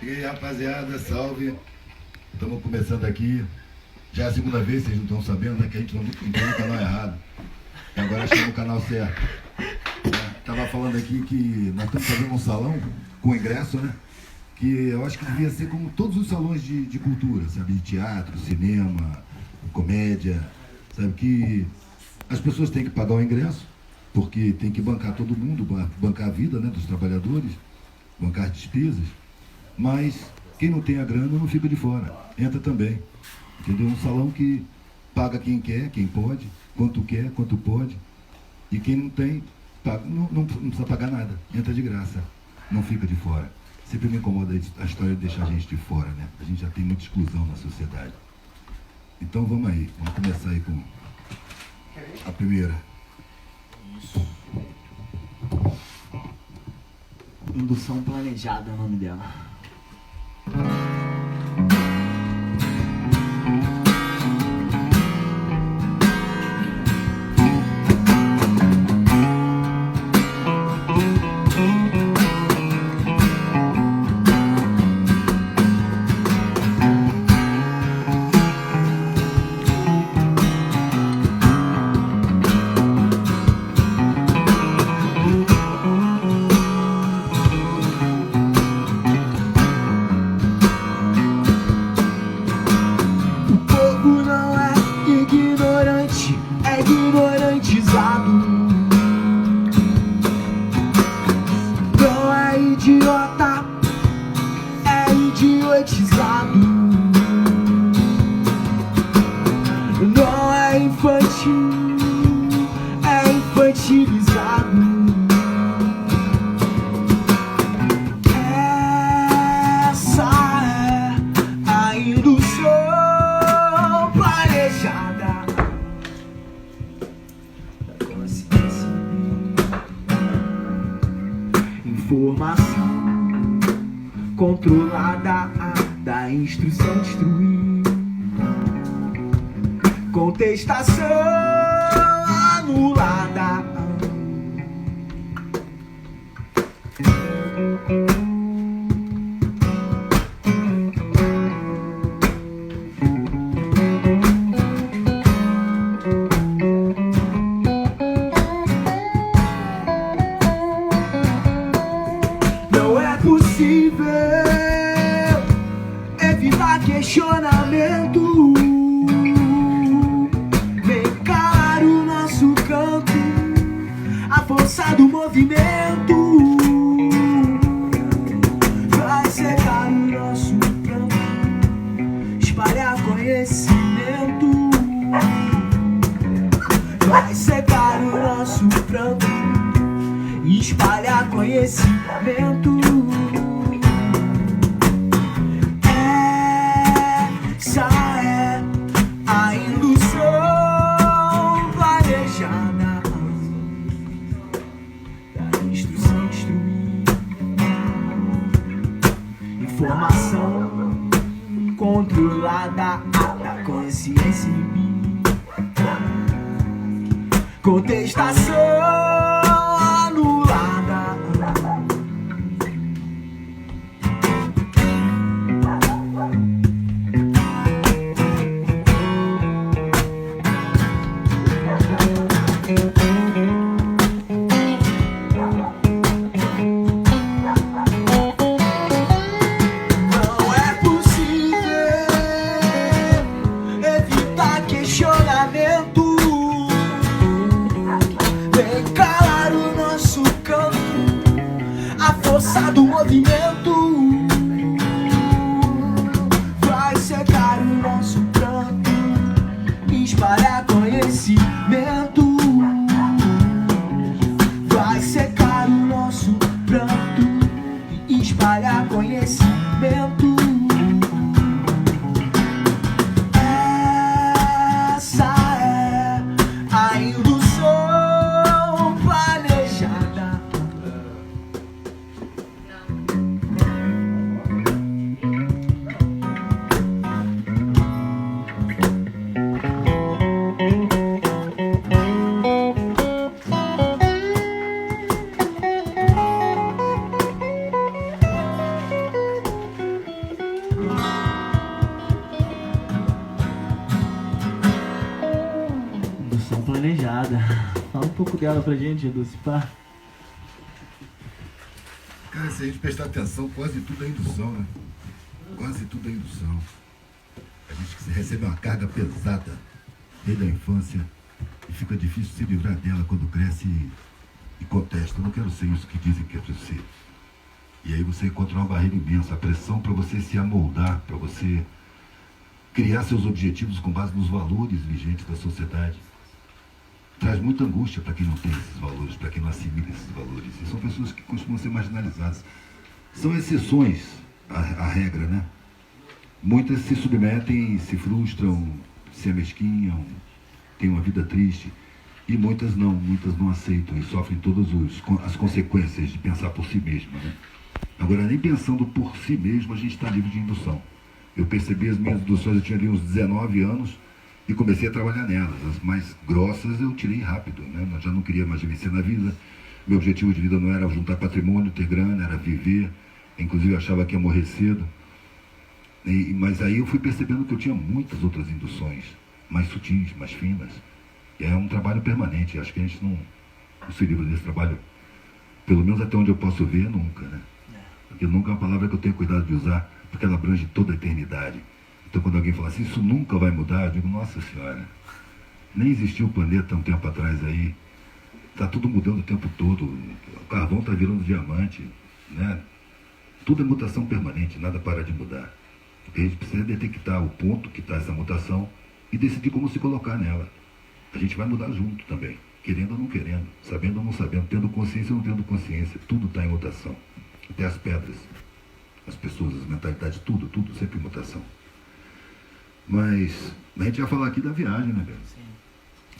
E aí, rapaziada, salve. Estamos começando aqui. Já é a segunda vez, vocês não estão sabendo, né? Que a gente não entrou no canal errado. E agora estamos no canal certo. Tava falando aqui que nós estamos fazendo um salão com ingresso, né? Que eu acho que devia ser como todos os salões de cultura, sabe? De teatro, cinema, comédia, sabe? Que as pessoas têm que pagar o ingresso, porque tem que bancar todo mundo, bancar a vida, né, dos trabalhadores, bancar as despesas. Mas quem não tem a grana não fica de fora, entra também. Entendeu? Um salão que paga quem quer, quem pode, quanto pode. E quem não tem, paga, não precisa pagar nada, entra de graça, não fica de fora. Sempre me incomoda a história de deixar a gente de fora, né? A gente já tem muita exclusão na sociedade. Então vamos aí, vamos começar aí com a primeira. Isso. Indução planejada é o nome dela. Informação controlada da instrução destruir. Contestação anulada. Evitar questionamento, bem claro o nosso canto, a força do movimento vai secar o nosso pranto, espalhar conhecimento, vai secar o nosso pranto, espalhar conhecimento. Essa é a indução planejada da instrução destruir. Informação controlada da consciência inibir. Contestação anulada. Do movimento vai secar o nosso pranto, espalhar conhecimento, vai secar o nosso pranto, espalhar conhecimento. Essa é a indução planejada. pesada. Fala um pouco dela pra gente, Lucipar. Cara, se a gente prestar atenção, quase tudo é indução, né? Quase tudo é indução. A gente recebe uma carga pesada desde a infância e fica difícil se livrar dela quando cresce e contesta. Eu não quero ser isso que dizem que é para ser. E aí você encontra uma barreira imensa, a pressão para você se amoldar, para você criar seus objetivos com base nos valores vigentes da sociedade. Traz muita angústia para quem não tem esses valores, para quem não assimila esses valores. E são pessoas que costumam ser marginalizadas. São exceções à regra, né? Muitas se submetem, se frustram, se amesquinham, têm uma vida triste. E muitas não aceitam e sofrem todas as consequências de pensar por si mesma, né? Agora, nem pensando por si mesmo, a gente está livre de indução. Eu percebi as minhas induções, eu tinha ali uns 19 anos e comecei a trabalhar nelas. As mais grossas eu tirei rápido, né? Eu já não queria mais vencer na vida. Meu objetivo de vida não era juntar patrimônio, ter grana, era viver. Inclusive eu achava que ia morrer cedo. Mas aí eu fui percebendo que eu tinha muitas outras induções, mais sutis, mais finas. E é um trabalho permanente. Acho que a gente não se livra desse trabalho, pelo menos até onde eu posso ver, nunca, né? Porque nunca é uma palavra que eu tenho cuidado de usar, porque ela abrange toda a eternidade. Então quando alguém fala assim, isso nunca vai mudar, eu digo, nossa senhora, nem existiu o planeta um tempo atrás aí, está tudo mudando o tempo todo, o carvão está virando diamante, né? Tudo é mutação permanente, nada para de mudar. A gente precisa detectar o ponto que está essa mutação e decidir como se colocar nela. A gente vai mudar junto também, querendo ou não querendo, sabendo ou não sabendo, tendo consciência ou não tendo consciência, tudo está em mutação. Até as pedras, as pessoas, as mentalidades, tudo sempre em mutação. Mas a gente vai falar aqui da viagem, né, velho?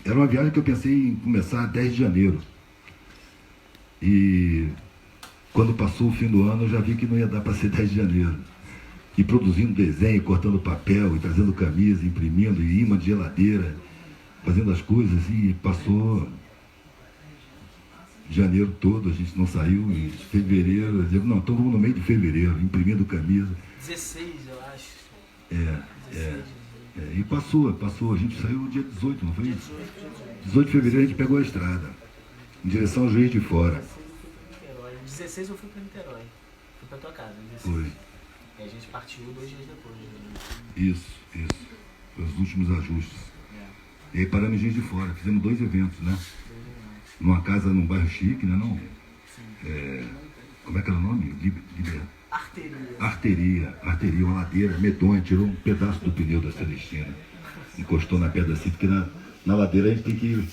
Era uma viagem que eu pensei em começar 10 de janeiro. E quando passou o fim do ano, eu já vi que não ia dar para ser 10 de janeiro. E produzindo desenho, cortando papel, e trazendo camisa, imprimindo, e imã de geladeira, fazendo as coisas, e passou janeiro todo, a gente não saiu, em fevereiro, eu digo, não, estamos no meio de fevereiro, imprimindo camisa. 16, eu acho. 16, e passou, a gente saiu no dia 18, não foi isso? 18 de fevereiro a gente pegou a estrada, em direção ao Juiz de Fora. 16 eu fui para Niterói, fui para tua casa, 16. Foi. E a gente partiu 2 dias depois. Isso, os últimos ajustes. E aí paramos em Juiz de Fora, fizemos 2 eventos, né? Numa casa num bairro chique, né? Não? Como é que era o nome? Arteria, uma ladeira medonha, tirou um pedaço do pneu da Celestina, encostou na pedra assim, porque na ladeira a gente tem que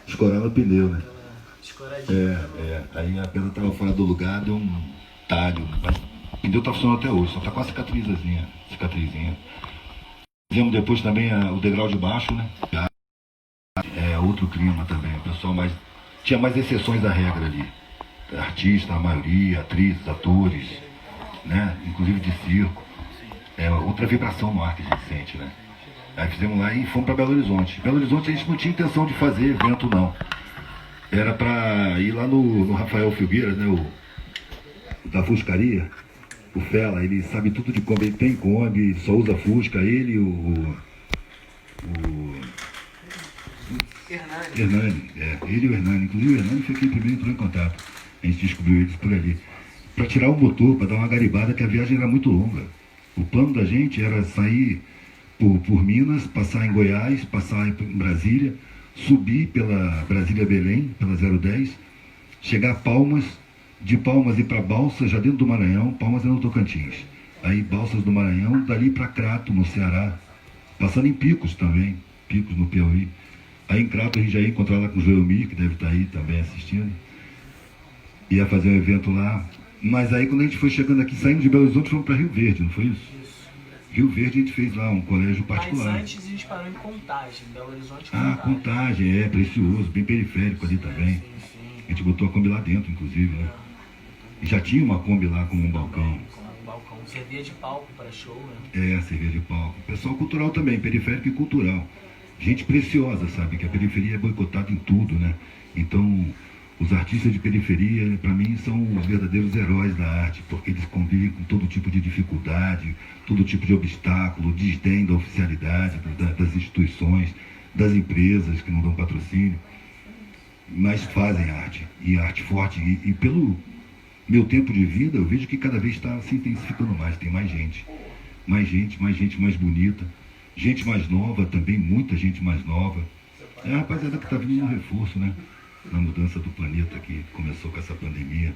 escorar no pneu, né? Aí a pedra estava fora do lugar, deu um talho, mas o pneu está funcionando até hoje, só está com a cicatrizinha. Fizemos depois também o degrau de baixo, né? Outro clima também, o pessoal tinha mais exceções da regra ali. Artista, a maioria, atrizes, atores, né? Inclusive de circo. Outra vibração no ar que a gente sente, né? Aí fizemos lá e fomos para Belo Horizonte. Belo Horizonte a gente não tinha intenção de fazer evento, não. Era para ir lá no Rafael Filgueiras, né? O da Fuscaria, o Fela, ele sabe tudo de Kombi, ele tem Kombi, só usa Fusca, ele o Hernani, ele e o Hernani. Inclusive o Hernani foi quem primeiro entrou em contato. A gente descobriu eles por ali. Para tirar o motor, para dar uma garibada, que a viagem era muito longa. O plano da gente era sair por Minas, passar em Goiás, passar em Brasília, subir pela Brasília-Belém, pela 010, chegar a Palmas, de Palmas ir para Balsas, já dentro do Maranhão, Palmas é no Tocantins. Aí Balsas do Maranhão, dali para Crato, no Ceará, passando em Picos também, Picos no Piauí. Aí em Crato a gente já ia encontrar lá com o Joelmir, que deve estar aí também assistindo. Ia fazer um evento lá. Mas aí quando a gente foi chegando aqui, saindo de Belo Horizonte, fomos para Rio Verde, não foi isso? Rio Verde a gente fez lá um colégio particular. Mas antes a gente parou em Contagem, Belo Horizonte. Contagem, precioso, bem periférico ali também. Sim. A gente botou a Kombi lá dentro, inclusive, né? E já tinha uma Kombi lá com um balcão. Servia de palco para show, né? Servia de palco. Pessoal cultural também, periférico e cultural. Gente preciosa, sabe? Que a periferia é boicotada em tudo, né? Então, os artistas de periferia, para mim, são os verdadeiros heróis da arte, porque eles convivem com todo tipo de dificuldade, todo tipo de obstáculo, desdém da oficialidade, das instituições, das empresas que não dão patrocínio. mas fazem arte, e arte forte. E pelo meu tempo de vida, eu vejo que cada vez está se intensificando mais, tem mais gente, mais bonita, gente mais nova também, muita gente mais nova. É a rapaziada que está vindo um reforço, né? Na mudança do planeta que começou com essa pandemia.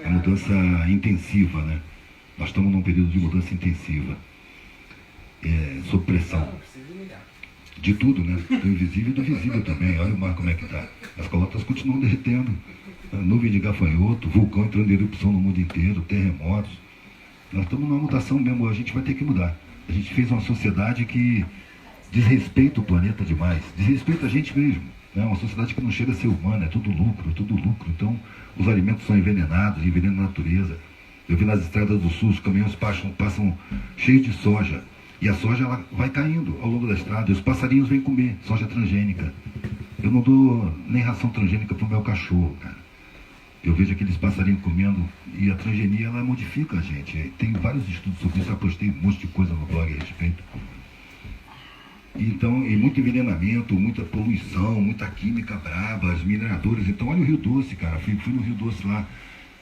A mudança intensiva, né? Nós estamos num período de mudança intensiva. Sob pressão. De tudo, né? Do invisível e do visível também. Olha o mar como é que está. As calotas continuam derretendo. A nuvem de gafanhoto, vulcão entrando em erupção no mundo inteiro, terremotos. Nós estamos numa mutação mesmo, a gente vai ter que mudar. A gente fez uma sociedade que desrespeita o planeta demais, desrespeita a gente mesmo. É uma sociedade que não chega a ser humana, é tudo lucro, é tudo lucro. Então, os alimentos são envenenados, envenenam a natureza. Eu vi nas estradas do sul, os caminhões passam cheios de soja. E a soja ela vai caindo ao longo da estrada, e os passarinhos vêm comer soja transgênica. Eu não dou nem ração transgênica para o meu cachorro, cara. Eu vejo aqueles passarinhos comendo, e a transgenia ela modifica a gente. Tem vários estudos sobre isso, eu postei um monte de coisa no blog a respeito. Então, e muito envenenamento, muita poluição, muita química braba, as mineradoras. Então, olha o Rio Doce, cara. Fui no Rio Doce lá,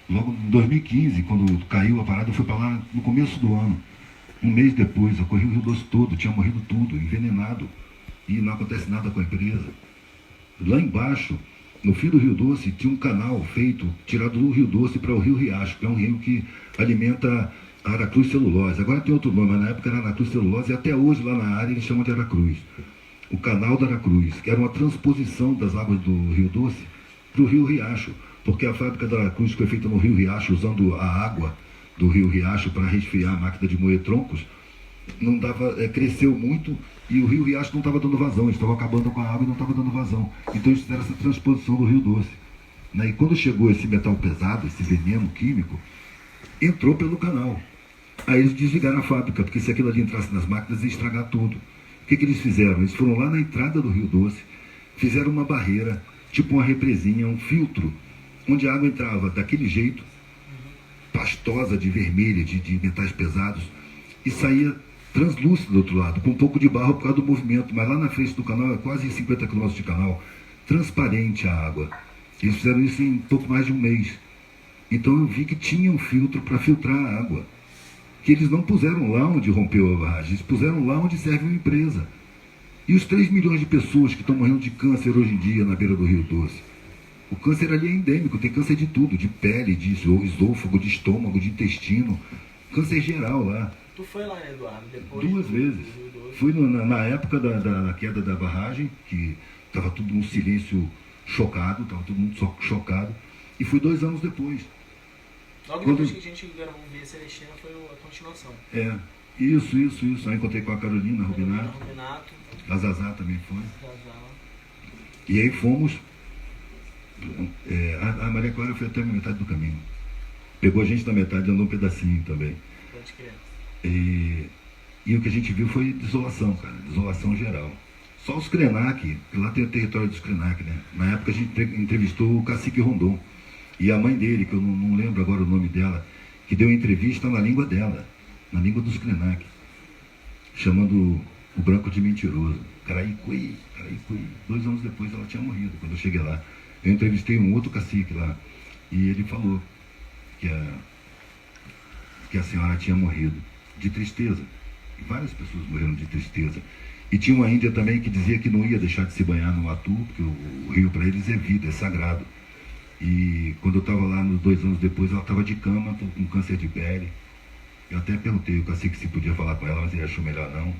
logo em 2015, quando caiu a parada, eu fui para lá no começo do ano. Um mês depois, eu corri o Rio Doce todo, tinha morrido tudo, envenenado. E não acontece nada com a empresa. Lá embaixo, no fim do Rio Doce, tinha um canal feito, tirado do Rio Doce para o Rio Riacho, que é um rio que alimenta a Aracruz Celulose. Agora tem outro nome, mas na época era Aracruz Celulose, e até hoje lá na área eles chamam de Aracruz. O canal da Aracruz, que era uma transposição das águas do Rio Doce para o Rio Riacho, porque a fábrica da Aracruz foi feita no Rio Riacho, usando a água do Rio Riacho para resfriar a máquina de moer troncos, não dava, cresceu muito e o Rio Riacho não estava dando vazão, eles estavam acabando com a água e não estava dando vazão. Então eles fizeram essa transposição do Rio Doce. Né? E quando chegou esse metal pesado, esse veneno químico, entrou pelo canal. Aí eles desligaram a fábrica, porque se aquilo ali entrasse nas máquinas ia estragar tudo. O que eles fizeram? Eles foram lá na entrada do Rio Doce, fizeram uma barreira, tipo uma represinha, um filtro, onde a água entrava daquele jeito, pastosa, de vermelha, de metais pesados, e saía translúcido do outro lado, com um pouco de barro por causa do movimento, mas lá na frente do canal, é quase 50 km de canal, transparente a água. Eles fizeram isso em pouco mais de um mês. Então eu vi que tinha um filtro para filtrar a água, que eles não puseram lá onde rompeu a barragem, eles puseram lá onde serve uma empresa. E os 3 milhões de pessoas que estão morrendo de câncer hoje em dia na beira do Rio Doce, o câncer ali é endêmico, tem câncer de tudo, de pele, de esôfago, de estômago, de intestino, câncer geral lá. Tu foi lá, né, Eduardo? Depois 2 vezes. Fui na época da queda da barragem, que estava tudo num silêncio chocado, estava todo mundo chocado, e fui 2 anos depois. Logo depois que a gente gravou o Via Celestina foi a continuação. Isso. Aí encontrei com a Carolina Rubinato, a Zazá também foi. E aí fomos. A Maria Clara foi até a metade do caminho. Pegou a gente na metade, andou um pedacinho também. Pode crer. E o que a gente viu foi desolação, cara, desolação geral. Só os Krenak, que lá tem o território dos Krenak, né? Na época a gente entrevistou o cacique Rondon. E a mãe dele, que eu não lembro agora o nome dela, que deu entrevista na língua dela, na língua dos Krenak, chamando o branco de mentiroso. Caraicui. 2 anos depois ela tinha morrido, quando eu cheguei lá. Eu entrevistei um outro cacique lá, e ele falou que a senhora tinha morrido de tristeza. E várias pessoas morreram de tristeza. E tinha uma índia também que dizia que não ia deixar de se banhar no Atu, porque o rio para eles é vida, é sagrado. E quando eu estava lá, 2 anos depois, ela estava de cama, com câncer de pele. Eu até perguntei ao cacique se podia falar com ela, mas ele achou melhor não.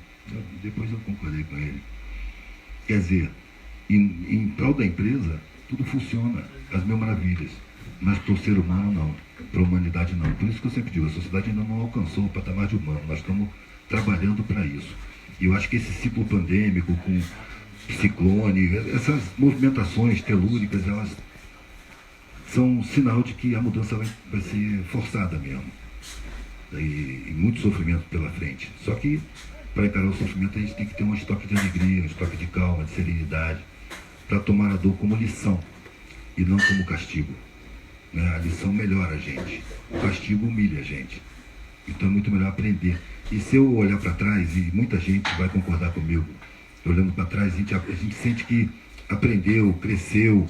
Depois eu concordei com ele. Quer dizer, em prol da empresa, tudo funciona, as mil maravilhas. Mas para o ser humano, não. Para a humanidade, não. Por isso que eu sempre digo, a sociedade ainda não alcançou o patamar de humano. Nós estamos trabalhando para isso. E eu acho que esse ciclo pandêmico, com ciclone, essas movimentações telúricas, elas são um sinal de que a mudança vai ser forçada mesmo. E muito sofrimento pela frente. Só que, para encarar o sofrimento, a gente tem que ter um estoque de alegria, um estoque de calma, de serenidade, para tomar a dor como lição e não como castigo. A lição melhora a gente, o castigo humilha a gente. Então é muito melhor aprender. E se eu olhar para trás, e muita gente vai concordar comigo, olhando para trás, a gente sente que aprendeu, cresceu,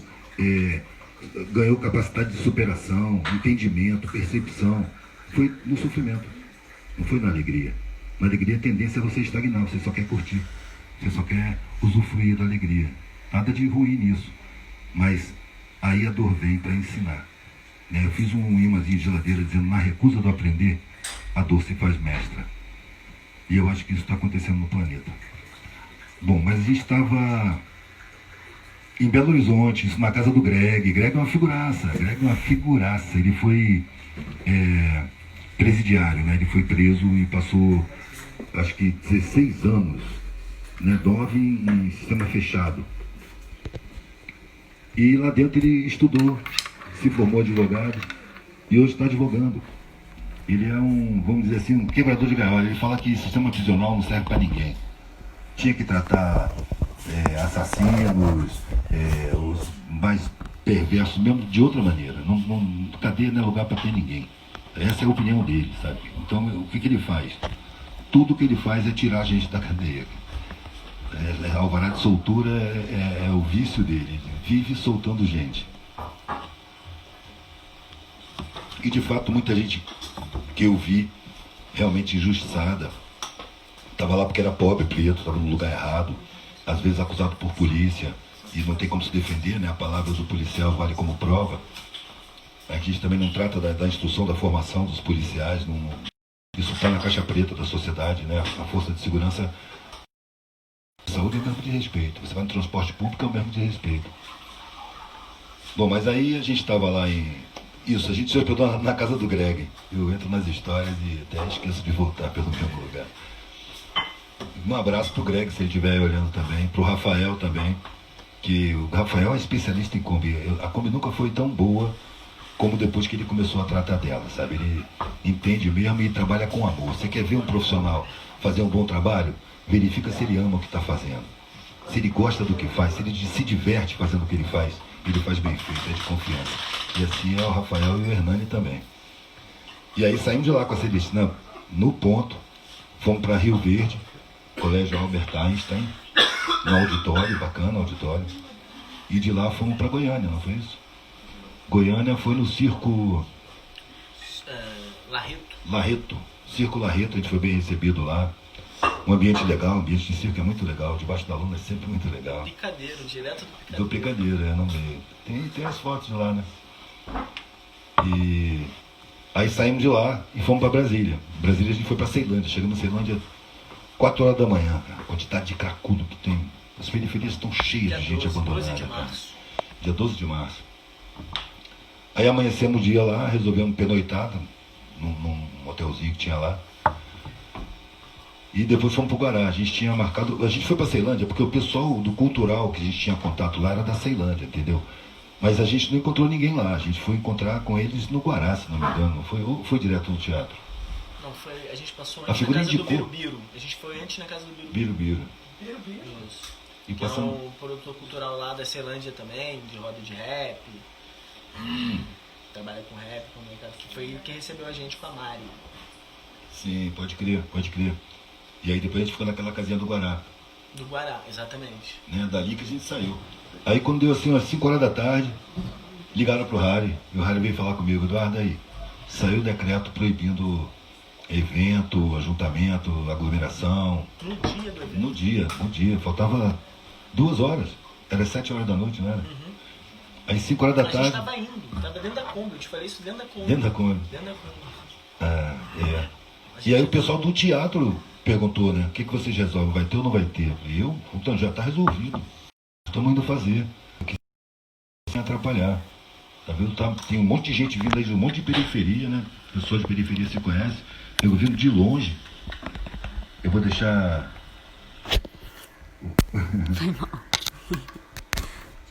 ganhou capacidade de superação, entendimento, percepção. Foi no sofrimento, não foi na alegria. Na alegria a tendência é você estagnar, você só quer curtir, você só quer usufruir da alegria. Nada de ruim nisso, mas aí a dor vem para ensinar. Eu fiz um imãzinho de geladeira dizendo: na recusa do aprender, a dor se faz mestra. E eu acho que isso está acontecendo no planeta. Bom, mas a gente estava em Belo Horizonte, isso na casa do Greg. Greg é uma figuraça, Ele foi presidiário, né? Ele foi preso e passou, acho que 16 anos, né? 9 em sistema fechado. E lá dentro ele estudou, se formou advogado e hoje está advogando. Ele é vamos dizer assim, um quebrador de gaiola. Ele fala que sistema prisional não serve para ninguém. Tinha que tratar assassinos, os mais perversos mesmo de outra maneira. Cadeia não é lugar para ter ninguém. Essa é a opinião dele, sabe? Então o que ele faz? Tudo que ele faz é tirar a gente da cadeia. Alvará de soltura é o vício dele. Ele vive soltando gente. E de fato muita gente que eu vi realmente injustiçada estava lá porque era pobre, preto, estava no lugar errado, às vezes acusado por polícia e não tem como se defender, né? A palavra do policial vale como prova. A gente também não trata da instrução, da formação dos policiais. Isso está na caixa preta da sociedade, né? A força de segurança. Saúde é o mesmo de respeito. Você vai no transporte público, é o mesmo de respeito. Bom, mas aí a gente estava lá Isso, a gente se hospedou na casa do Greg. Eu entro nas histórias e até esqueço de voltar pelo mesmo lugar. Um abraço pro Greg, se ele estiver olhando também. Pro Rafael também. Que o Rafael é especialista em Kombi. A Kombi nunca foi tão boa como depois que ele começou a tratar dela, sabe? Ele entende mesmo e trabalha com amor. Você quer ver um profissional fazer um bom trabalho? Verifica se ele ama o que está fazendo. Se ele gosta do que faz, se ele se diverte fazendo o que ele faz bem feito, é de confiança. E assim é o Rafael e o Hernani também. E aí saímos de lá com a Celestina no ponto, fomos para Rio Verde, Colégio Albert Einstein, no auditório, bacana auditório. E de lá fomos para Goiânia, não foi isso? Goiânia foi no Circo Larreto. Circo Larreto, a gente foi bem recebido lá. Um ambiente legal, um ambiente de circo é muito legal. Debaixo da lona é sempre muito legal. Picadeiro, direto do Picadeiro. Do Picadeiro, não veio. Tem as fotos de lá, né? E aí saímos de lá e fomos para Brasília. Brasília a gente foi para Ceilândia. Chegamos em Ceilândia 4 horas da manhã, cara. A quantidade de cracudo que tem. As periferias estão cheias de gente abandonada. 12 de março. Dia 12 de março. Aí amanhecemos o dia lá, resolvemos pernoitar num hotelzinho que tinha lá. E depois fomos pro Guará. A gente tinha marcado. A gente foi pra Ceilândia porque o pessoal do cultural que a gente tinha contato lá era da Ceilândia, entendeu? Mas a gente não encontrou ninguém lá. A gente foi encontrar com eles no Guará, se não me engano. Não foi, ou foi direto no teatro? Não, foi. A gente passou A antes na figura casa do indicou. Birubiru. A gente foi antes na casa do Birubiru. Birubiru. Isso. E Que é passamos. um produtor cultural lá da Ceilândia também, de roda de rap. Trabalha com rap, com mercado. Que foi quem recebeu a gente com a Mari. Sim, pode crer, pode crer. E aí depois a gente ficou naquela casinha do Guará. Do Guará, exatamente. Né? Dali que a gente saiu. Aí quando deu assim umas 5 horas da tarde, ligaram pro Harry. E o Harry veio falar comigo: Eduardo, aí, saiu o decreto proibindo evento, ajuntamento, aglomeração. No dia do evento. No dia. Faltava 2 horas. Era 7 horas da noite, não era? Aí 5 horas da A gente tarde. tava indo, tava dentro da Kombi. Eu te falei isso dentro da Kombi. Dentro da Kombi. Dentro da Kombi. Ah, é. E aí o pessoal do teatro perguntou, né? O que vocês resolvem? Vai ter ou não vai ter? E eu, então já está resolvido. Estamos indo fazer. Sem atrapalhar. Tá vendo? Tem um monte de gente vindo aí de um monte de periferia, né? Pessoas de periferia se conhecem. Eu vindo de longe. Eu vou deixar.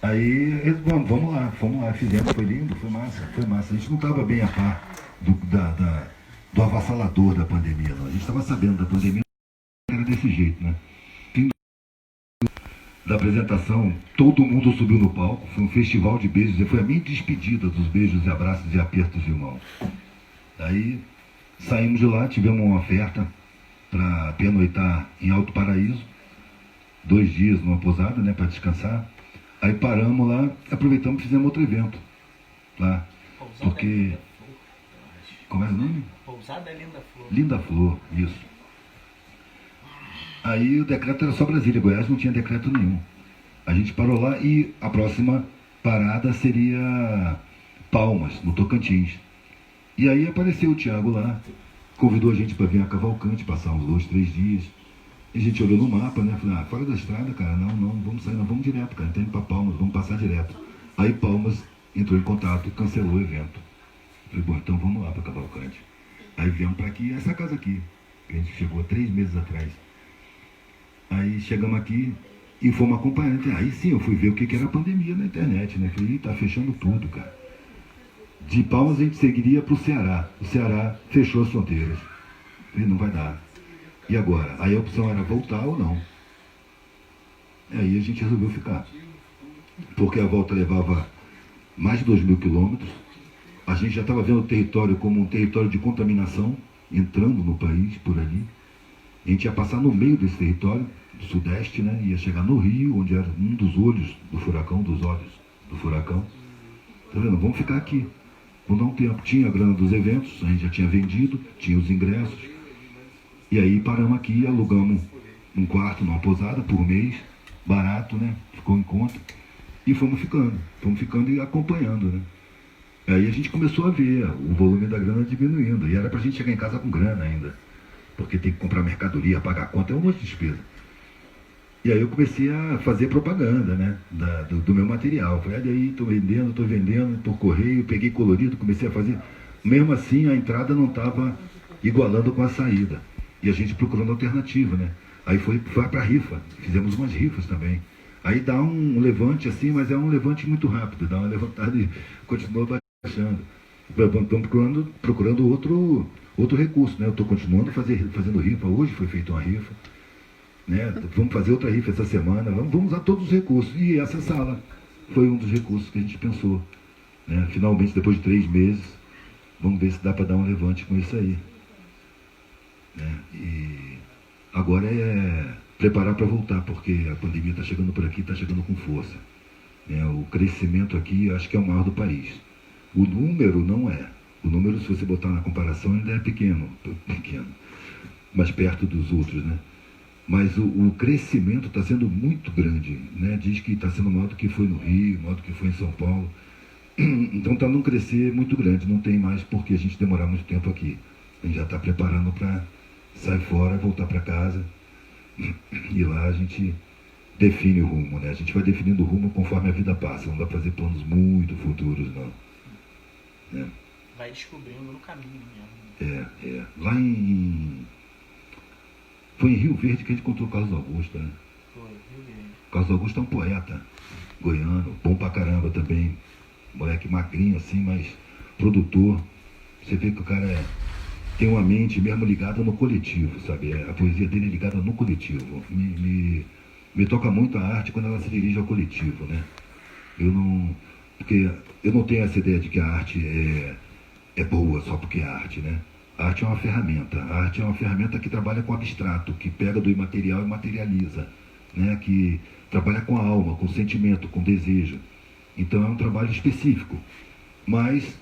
Aí, vamos lá, fizemos, foi lindo, foi massa. A gente não estava bem a par do avassalador da pandemia, não. A gente estava sabendo da pandemia, era desse jeito, né? Fim da apresentação, todo mundo subiu no palco, foi um festival de beijos, foi a minha despedida dos beijos e abraços e apertos de mão. Aí saímos de lá, tivemos uma oferta para pernoitar em Alto Paraíso, 2 dias numa pousada, né, para descansar. Aí paramos lá, aproveitamos e fizemos outro evento lá. Pousada Porque... Linda Flor, eu acho. Como é o nome? Pousada Linda Flor. Linda Flor, isso. Aí o decreto era só Brasília, Goiás não tinha decreto nenhum. A gente parou lá e a próxima parada seria Palmas, no Tocantins. E aí apareceu o Thiago lá, convidou a gente para vir a Cavalcante, passar uns 2, 3 dias. E a gente olhou no mapa, né? Falei, fora da estrada, cara, não vamos sair, não, vamos direto, cara, tá indo para Palmas, vamos passar direto. Aí Palmas entrou em contato e cancelou o evento. Falei, bom, então vamos lá para Cavalcante. Aí viemos para aqui, essa casa aqui, que a gente chegou há 3 meses atrás. Aí chegamos aqui e fomos acompanhando. Aí sim, eu fui ver o que era a pandemia na internet, né? Falei, tá fechando tudo, cara. De Palmas a gente seguiria para o Ceará. O Ceará fechou as fronteiras. Falei, não vai dar. E agora? Aí a opção era voltar ou não. Aí a gente resolveu ficar. Porque a volta levava mais de 2.000 quilômetros. A gente já estava vendo o território como um território de contaminação, entrando no país por ali. A gente ia passar no meio desse território, do sudeste, né? Ia chegar no Rio, onde era um dos olhos do furacão, dos olhos do furacão. Tá vendo? Vamos ficar aqui. Vamos dar um tempo. Tinha a grana dos eventos, a gente já tinha vendido, tinha os ingressos. E aí paramos aqui, alugamos um quarto numa pousada por mês, barato, né? Ficou em conta. E fomos ficando e acompanhando, né? Aí a gente começou a ver o volume da grana diminuindo. E era pra gente chegar em casa com grana ainda. Porque tem que comprar mercadoria, pagar conta, é um monte de despesa. E aí eu comecei a fazer propaganda, né, do meu material. Falei, olha aí, estou vendendo por correio, peguei colorido, comecei a fazer. Mesmo assim, a entrada não estava igualando com a saída. E a gente procurando alternativa, né. Aí foi para rifa, fizemos umas rifas também. Aí dá um levante assim, mas é um levante muito rápido, dá uma levantada e continua baixando. Estamos procurando outro recurso, né? Eu estou continuando fazendo rifa, hoje foi feita uma rifa, né? Vamos fazer outra rifa essa semana, vamos usar todos os recursos. E essa sala foi um dos recursos que a gente pensou, né? Finalmente, depois de 3 meses, vamos ver se dá para dar um levante com isso aí, né? E agora é preparar para voltar, porque a pandemia está chegando por aqui, está chegando com força, né? O crescimento aqui, acho que é o maior do país. O número não é. O número, se você botar na comparação, ainda é pequeno, mas perto dos outros, né? Mas o crescimento está sendo muito grande, né? Diz que está sendo maior do que foi no Rio, maior do que foi em São Paulo. Então está num crescer muito grande, não tem mais porque a gente demorar muito tempo aqui. A gente já está preparando para sair fora, voltar para casa, e lá a gente define o rumo, né? A gente vai definindo o rumo conforme a vida passa, não dá para fazer planos muito futuros, não. Né? Vai descobrindo no caminho mesmo. Lá foi em Rio Verde que a gente encontrou o Carlos Augusto, né? Foi, Rio Verde. Carlos Augusto é um poeta goiano, bom pra caramba também. Moleque magrinho assim, mas produtor. Você vê que o cara tem uma mente mesmo ligada no coletivo, sabe? A poesia dele é ligada no coletivo. Me toca muito a arte quando ela se dirige ao coletivo, né? Porque eu não tenho essa ideia de que a arte é boa só porque é arte, né? A arte é uma ferramenta. A arte é uma ferramenta que trabalha com o abstrato, que pega do imaterial e materializa, né? Que trabalha com a alma, com o sentimento, com o desejo. Então é um trabalho específico. Mas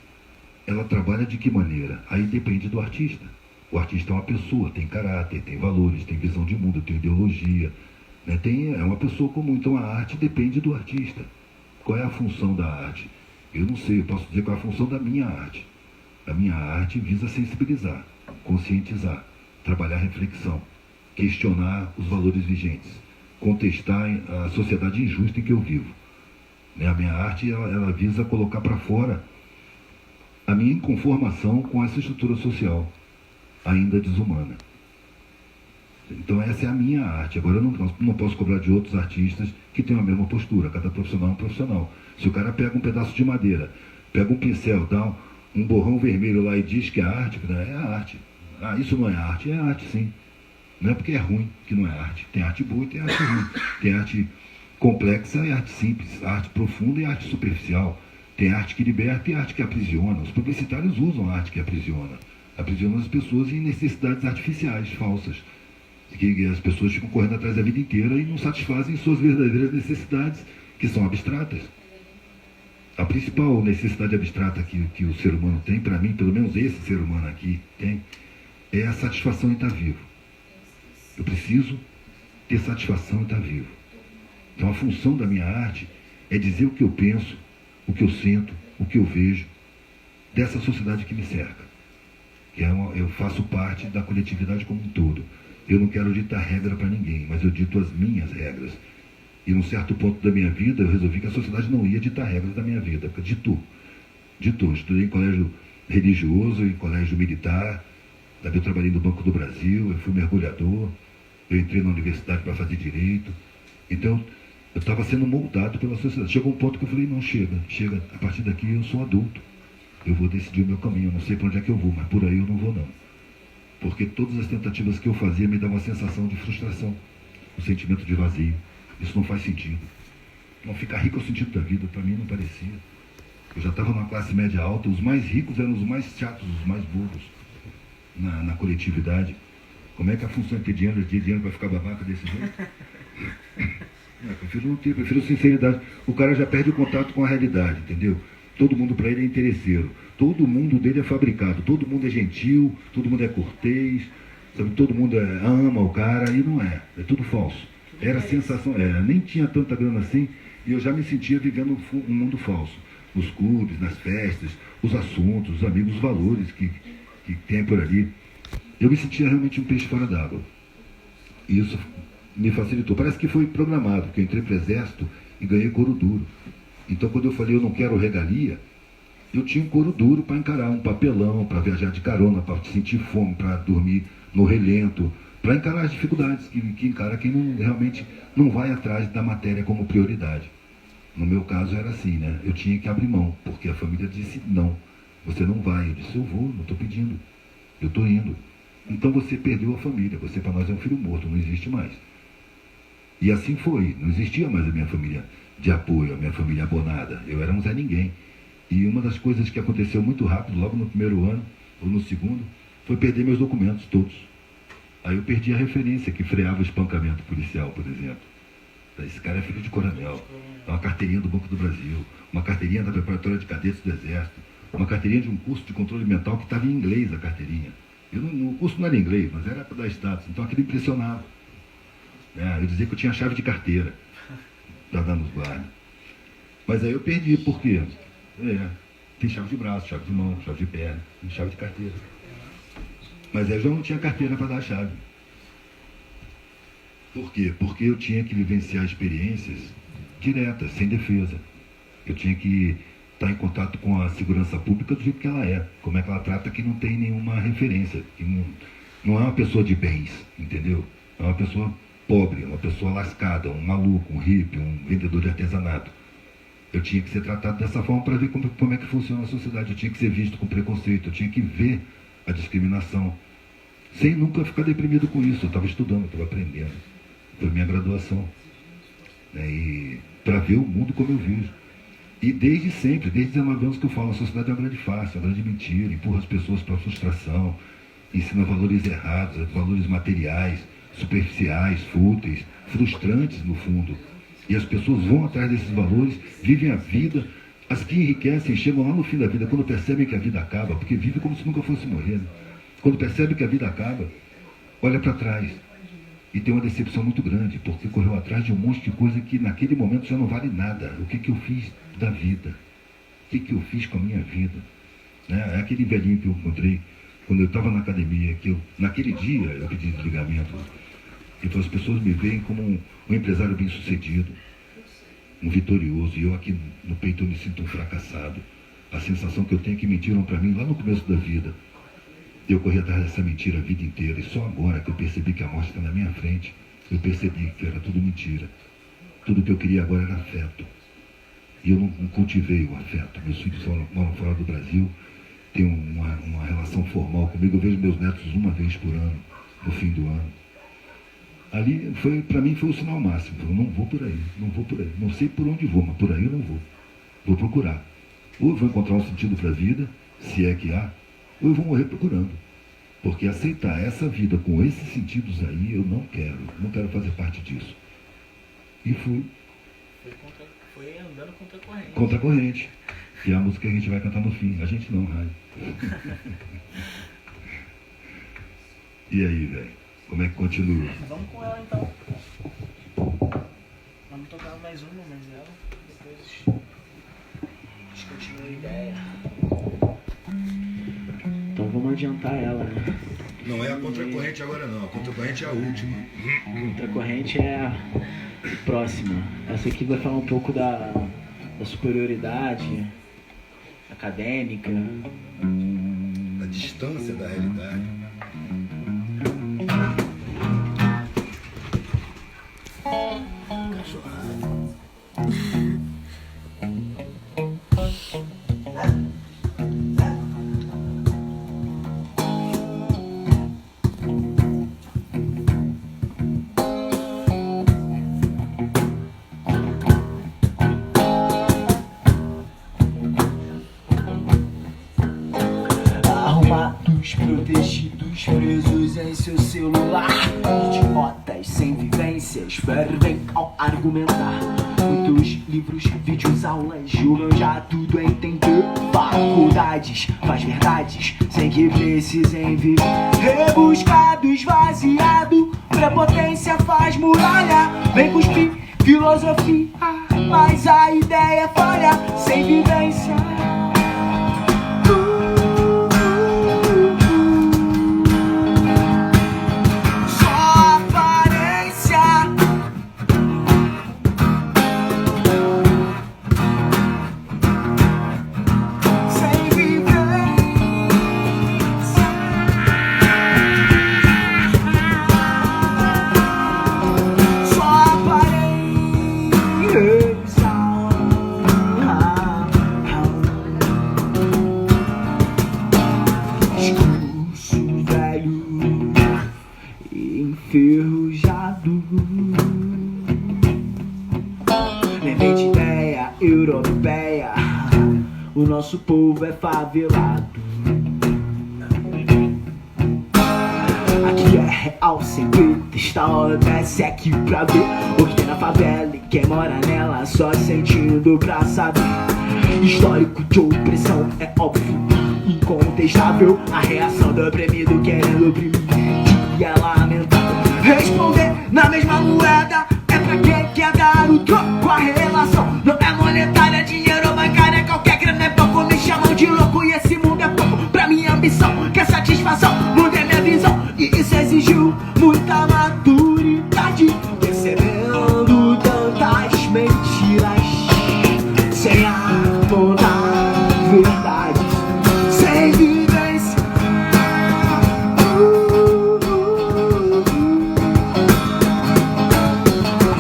ela trabalha de que maneira? Aí depende do artista. O artista é uma pessoa, tem caráter, tem valores, tem visão de mundo, tem ideologia, né? É uma pessoa comum. Então a arte depende do artista. Qual é a função da arte? Eu não sei, eu posso dizer qual é a função da minha arte. A minha arte visa sensibilizar, conscientizar, trabalhar a reflexão, questionar os valores vigentes, contestar a sociedade injusta em que eu vivo. A minha arte ela visa colocar para fora a minha inconformação com essa estrutura social, ainda desumana. Então essa é a minha arte. Agora eu não posso cobrar de outros artistas que tenham a mesma postura. Cada profissional é um profissional. Se o cara pega um pedaço de madeira, pega um pincel, dá um borrão vermelho lá e diz que é arte, né? É arte. Ah, isso não é arte? É arte, sim. Não é porque é ruim que não é arte. Tem arte boa e tem arte ruim. Tem arte complexa e arte simples. Arte profunda e arte superficial. Tem arte que liberta e arte que aprisiona. Os publicitários usam a arte que aprisiona. Aprisionam as pessoas em necessidades artificiais, falsas. Que as pessoas ficam correndo atrás a vida inteira e não satisfazem suas verdadeiras necessidades que são abstratas. A principal necessidade abstrata que o ser humano tem, para mim, pelo menos esse ser humano aqui tem, é a satisfação em estar vivo. Eu preciso ter satisfação em estar vivo. Então a função da minha arte é dizer o que eu penso, o que eu sinto, o que eu vejo dessa sociedade que me cerca. Eu faço parte da coletividade como um todo. Eu não quero ditar regra para ninguém, mas eu dito as minhas regras. E num certo ponto da minha vida, eu resolvi que a sociedade não ia ditar regras da minha vida, porque ditou. Estudei em colégio religioso, em colégio militar, eu trabalhei no Banco do Brasil, eu fui mergulhador, eu entrei na universidade para fazer direito. Então, eu estava sendo moldado pela sociedade. Chegou um ponto que eu falei, não, chega, a partir daqui eu sou adulto. Eu vou decidir o meu caminho, eu não sei para onde é que eu vou, mas por aí eu não vou não. Porque todas as tentativas que eu fazia me davam uma sensação de frustração, um sentimento de vazio. Isso não faz sentido. Não ficar rico é o sentido da vida, para mim não parecia. Eu já estava numa classe média alta, os mais ricos eram os mais chatos, os mais burros na coletividade. Como é que a função é ter dinheiro para ficar babaca desse jeito? Eu prefiro não ter, prefiro sinceridade. O cara já perde o contato com a realidade, entendeu? Todo mundo para ele é interesseiro. Todo mundo dele é fabricado. Todo mundo é gentil, todo mundo é cortês, sabe? Todo mundo ama o cara e não é. É tudo falso. Era a sensação, nem tinha tanta grana assim e eu já me sentia vivendo um mundo falso. Nos clubes, nas festas, os assuntos, os amigos, os valores que tem por ali. Eu me sentia realmente um peixe fora d'água. E isso me facilitou. Parece que foi programado, que eu entrei para o exército e ganhei couro duro. Então, quando eu falei eu não quero regalia, eu tinha um couro duro para encarar um papelão, para viajar de carona, para sentir fome, para dormir no relento, para encarar as dificuldades que encara quem realmente não vai atrás da matéria como prioridade. No meu caso era assim, né? Eu tinha que abrir mão, porque a família disse não, você não vai. Eu disse, eu vou, não estou pedindo, eu estou indo. Então você perdeu a família, você para nós é um filho morto, não existe mais. E assim foi, não existia mais a minha família de apoio, a minha família abonada. Eu era um Zé Ninguém. E uma das coisas que aconteceu muito rápido, logo no primeiro ano, ou no segundo, foi perder meus documentos todos. Aí eu perdi a referência que freava o espancamento policial, por exemplo. Esse cara é filho de coronel, uma carteirinha do Banco do Brasil, uma carteirinha da preparatória de cadetes do Exército, uma carteirinha de um curso de controle mental que estava em inglês, a carteirinha. O curso não era em inglês, mas era para dar status, então aquilo impressionava. Eu dizia que eu tinha chave de carteira para dar nos guardas. Mas aí eu perdi, por quê? Tem chave de braço, chave de mão, chave de perna, chave de carteira. Mas aí eu já não tinha carteira para dar a chave. Por quê? Porque eu tinha que vivenciar experiências diretas, sem defesa. Eu tinha que estar em contato com a segurança pública do jeito que ela é. Como é que ela trata que não tem nenhuma referência. Que não é uma pessoa de bens, entendeu? É uma pessoa pobre, uma pessoa lascada, um maluco, um hippie, um vendedor de artesanato. Eu tinha que ser tratado dessa forma para ver como é que funciona a sociedade. Eu tinha que ser visto com preconceito, eu tinha que ver a discriminação, sem nunca ficar deprimido com isso. Eu estava estudando, eu estava aprendendo. Foi minha graduação. E para ver o mundo como eu vejo. E desde sempre, desde 19 anos que eu falo, a sociedade é uma grande farsa, uma grande mentira, empurra as pessoas para a frustração, ensina valores errados, valores materiais, superficiais, fúteis, frustrantes no fundo. E as pessoas vão atrás desses valores, vivem a vida. As que enriquecem chegam lá no fim da vida, quando percebem que a vida acaba, porque vive como se nunca fosse morrer. Né? Quando percebe que a vida acaba, olha para trás. E tem uma decepção muito grande, porque correu atrás de um monte de coisa que naquele momento já não vale nada. O que eu fiz da vida? O que eu fiz com a minha vida? É aquele velhinho que eu encontrei quando eu estava na academia, naquele dia eu pedi desligamento. Então as pessoas me veem como um empresário bem-sucedido, um vitorioso, e eu aqui no peito eu me sinto um fracassado. A sensação que eu tenho é que mentiram para mim lá no começo da vida. Eu corri atrás dessa mentira a vida inteira, e só agora que eu percebi que a morte está na minha frente, eu percebi que era tudo mentira. Tudo que eu queria agora era afeto. E eu não cultivei o afeto. Meus filhos moram fora do Brasil, têm uma relação formal comigo. Eu vejo meus netos uma vez por ano, no fim do ano. Ali, para mim, foi o sinal máximo. Eu não vou por aí, não vou por aí. Não sei por onde vou, mas por aí eu não vou. Vou procurar. Ou eu vou encontrar um sentido para a vida, se é que há, ou eu vou morrer procurando. Porque aceitar essa vida com esses sentidos aí, eu não quero fazer parte disso. E fui. foi andando contra a corrente. Contra a corrente. Que é a música que a gente vai cantar no fim. A gente não, rádio. E aí, velho? Como é que continua? Vamos com ela então. Vamos tocar mais uma, mas ela. Depois a gente continua a ideia. Então vamos adiantar ela, né? Não é a contracorrente agora não, a contracorrente é a última. Contracorrente é a próxima. Essa aqui vai falar um pouco da superioridade acadêmica. A distância da realidade. Arrumados, protegidos, presos em seu celular. Idiotas sem vivências fervem ao argumentar. Muitos livros, vídeos, aulas julgam já tudo a entender. Faculdades, faz verdades sem que precisem viver. Rebuscado, esvaziado, prepotência faz muralha. Vem cuspir filosofia, mas a ideia falha. Sem vivência, enferrujado. Lembrei de ideia europeia, o nosso povo é favelado. Aqui é real sem pretexto, a OMS é aqui pra ver. Ordena a favela e quem mora nela só sentindo pra saber. Histórico de opressão é óbvio, incontestável. A reação do oprimido querendo oprimir e é lamentável. Responder na mesma moeda é pra quem quer dar o troco. A relação não é monetária, dinheiro bancário, qualquer grana é pouco. Me chamam de louco e esse mundo é pouco pra minha ambição. Quer satisfação, mudei minha visão e isso exigiu muita maturidade. Percebendo tantas mentiras sem apontar verdades, sem vivência.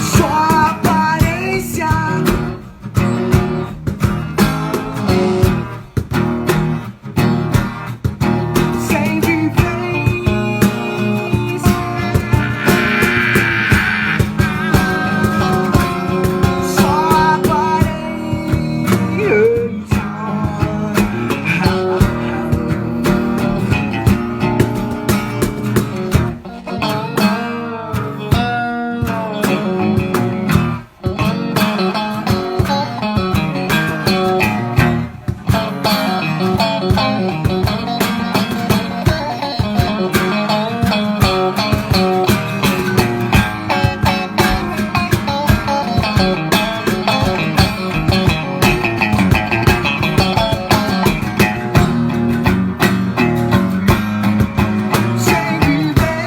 Só aparência. Sem vivência. Só aparência. Sem vivência.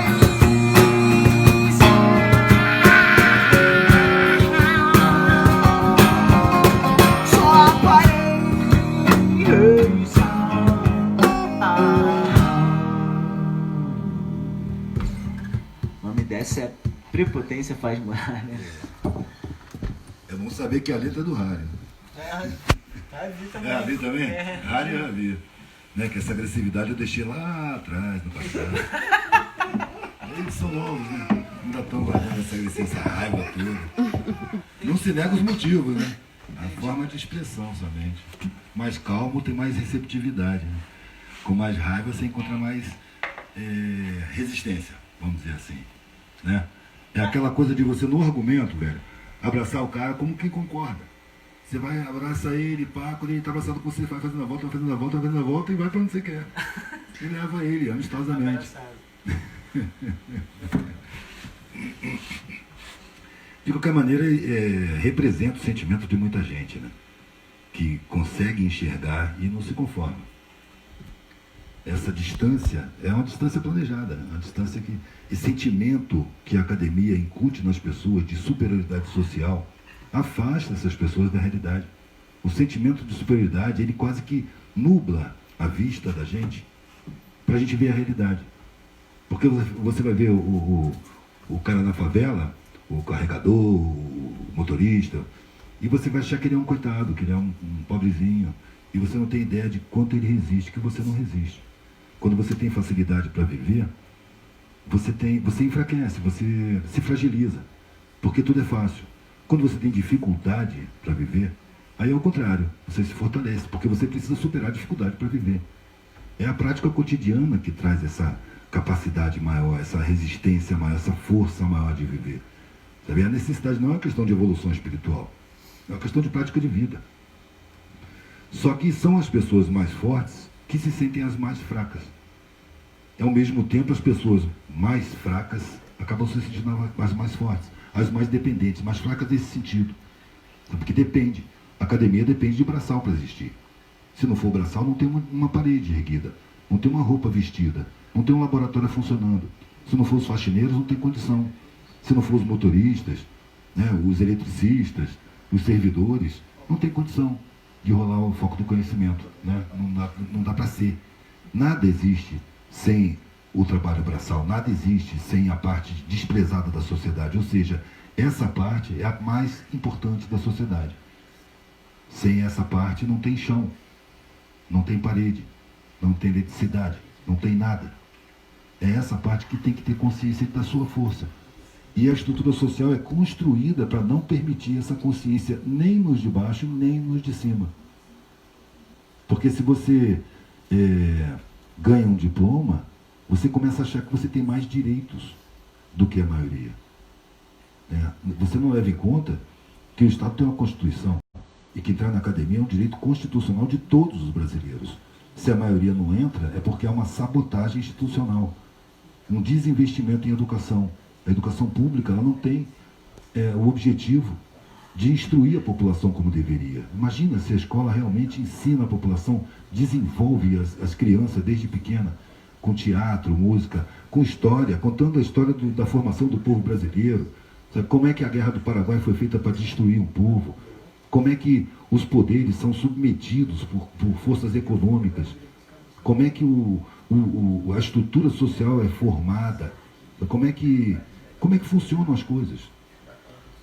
Só aparência. O nome dessa é Prepotência Faz Morar, né? É bom saber que a letra é do Rádio. Ravi também. É a vida também? Rádio é a vida. Né? Que essa agressividade eu deixei lá atrás, no passado. Eles são novos, né? Ainda estão guardando essa agressividade, essa raiva toda. Não se nega os motivos, né? A forma de expressão somente. Mais calmo tem mais receptividade, né? Com mais raiva você encontra mais resistência, vamos dizer assim, né? É aquela coisa de você no argumento, velho, abraçar o cara como quem concorda. Você vai, abraça ele, pá, quando ele está abraçado com você, vai fazendo a volta, vai fazendo a volta, vai fazendo a volta e vai para onde você quer. E leva ele, amistosamente. De qualquer maneira, representa o sentimento de muita gente, né? Que consegue enxergar e não se conforma. Essa distância é uma distância planejada, né? Uma distância que... Esse sentimento que a academia incute nas pessoas de superioridade social afasta essas pessoas da realidade. O sentimento de superioridade, ele quase que nubla a vista da gente para a gente ver a realidade. Porque você vai ver o cara na favela, o carregador, o motorista, e você vai achar que ele é um coitado, que ele é um pobrezinho, e você não tem ideia de quanto ele resiste, que você não resiste. Quando você tem facilidade para viver, você enfraquece, você se fragiliza, porque tudo é fácil. Quando você tem dificuldade para viver, aí é o contrário, você se fortalece, porque você precisa superar a dificuldade para viver. É a prática cotidiana que traz essa capacidade maior, essa resistência maior, essa força maior de viver. Sabe? A necessidade não é uma questão de evolução espiritual, é uma questão de prática de vida. Só que são as pessoas mais fortes que se sentem as mais fracas. Ao mesmo tempo, as pessoas mais fracas acabam se sentindo as mais fortes, as mais dependentes, mais fracas nesse sentido. Porque depende. A academia depende de braçal para existir. Se não for braçal, não tem uma parede erguida, não tem uma roupa vestida, não tem um laboratório funcionando. Se não for os faxineiros, não tem condição. Se não for os motoristas, né, os eletricistas, os servidores, não tem condição de rolar o foco do conhecimento. Né? Não dá para ser. Nada existe sem o trabalho braçal, nada existe sem a parte desprezada da sociedade. Ou seja, essa parte é a mais importante da sociedade. Sem essa parte não tem chão, não tem parede, não tem eletricidade, não tem nada. É essa parte que tem que ter consciência da sua força. E a estrutura social é construída para não permitir essa consciência nem nos de baixo, nem nos de cima. Porque se você ganha um diploma, você começa a achar que você tem mais direitos do que a maioria. Você não leva em conta que o Estado tem uma Constituição e que entrar na academia é um direito constitucional de todos os brasileiros. Se a maioria não entra, é porque há uma sabotagem institucional, um desinvestimento em educação. A educação pública ela não tem o objetivo de instruir a população como deveria. Imagina se a escola realmente ensina a população, desenvolve as crianças desde pequena, com teatro, música, com história, contando a história da formação do povo brasileiro. Sabe, como é que a Guerra do Paraguai foi feita para destruir um povo? Como é que os poderes são submetidos por forças econômicas? Como é que a estrutura social é formada? Como é que funcionam as coisas?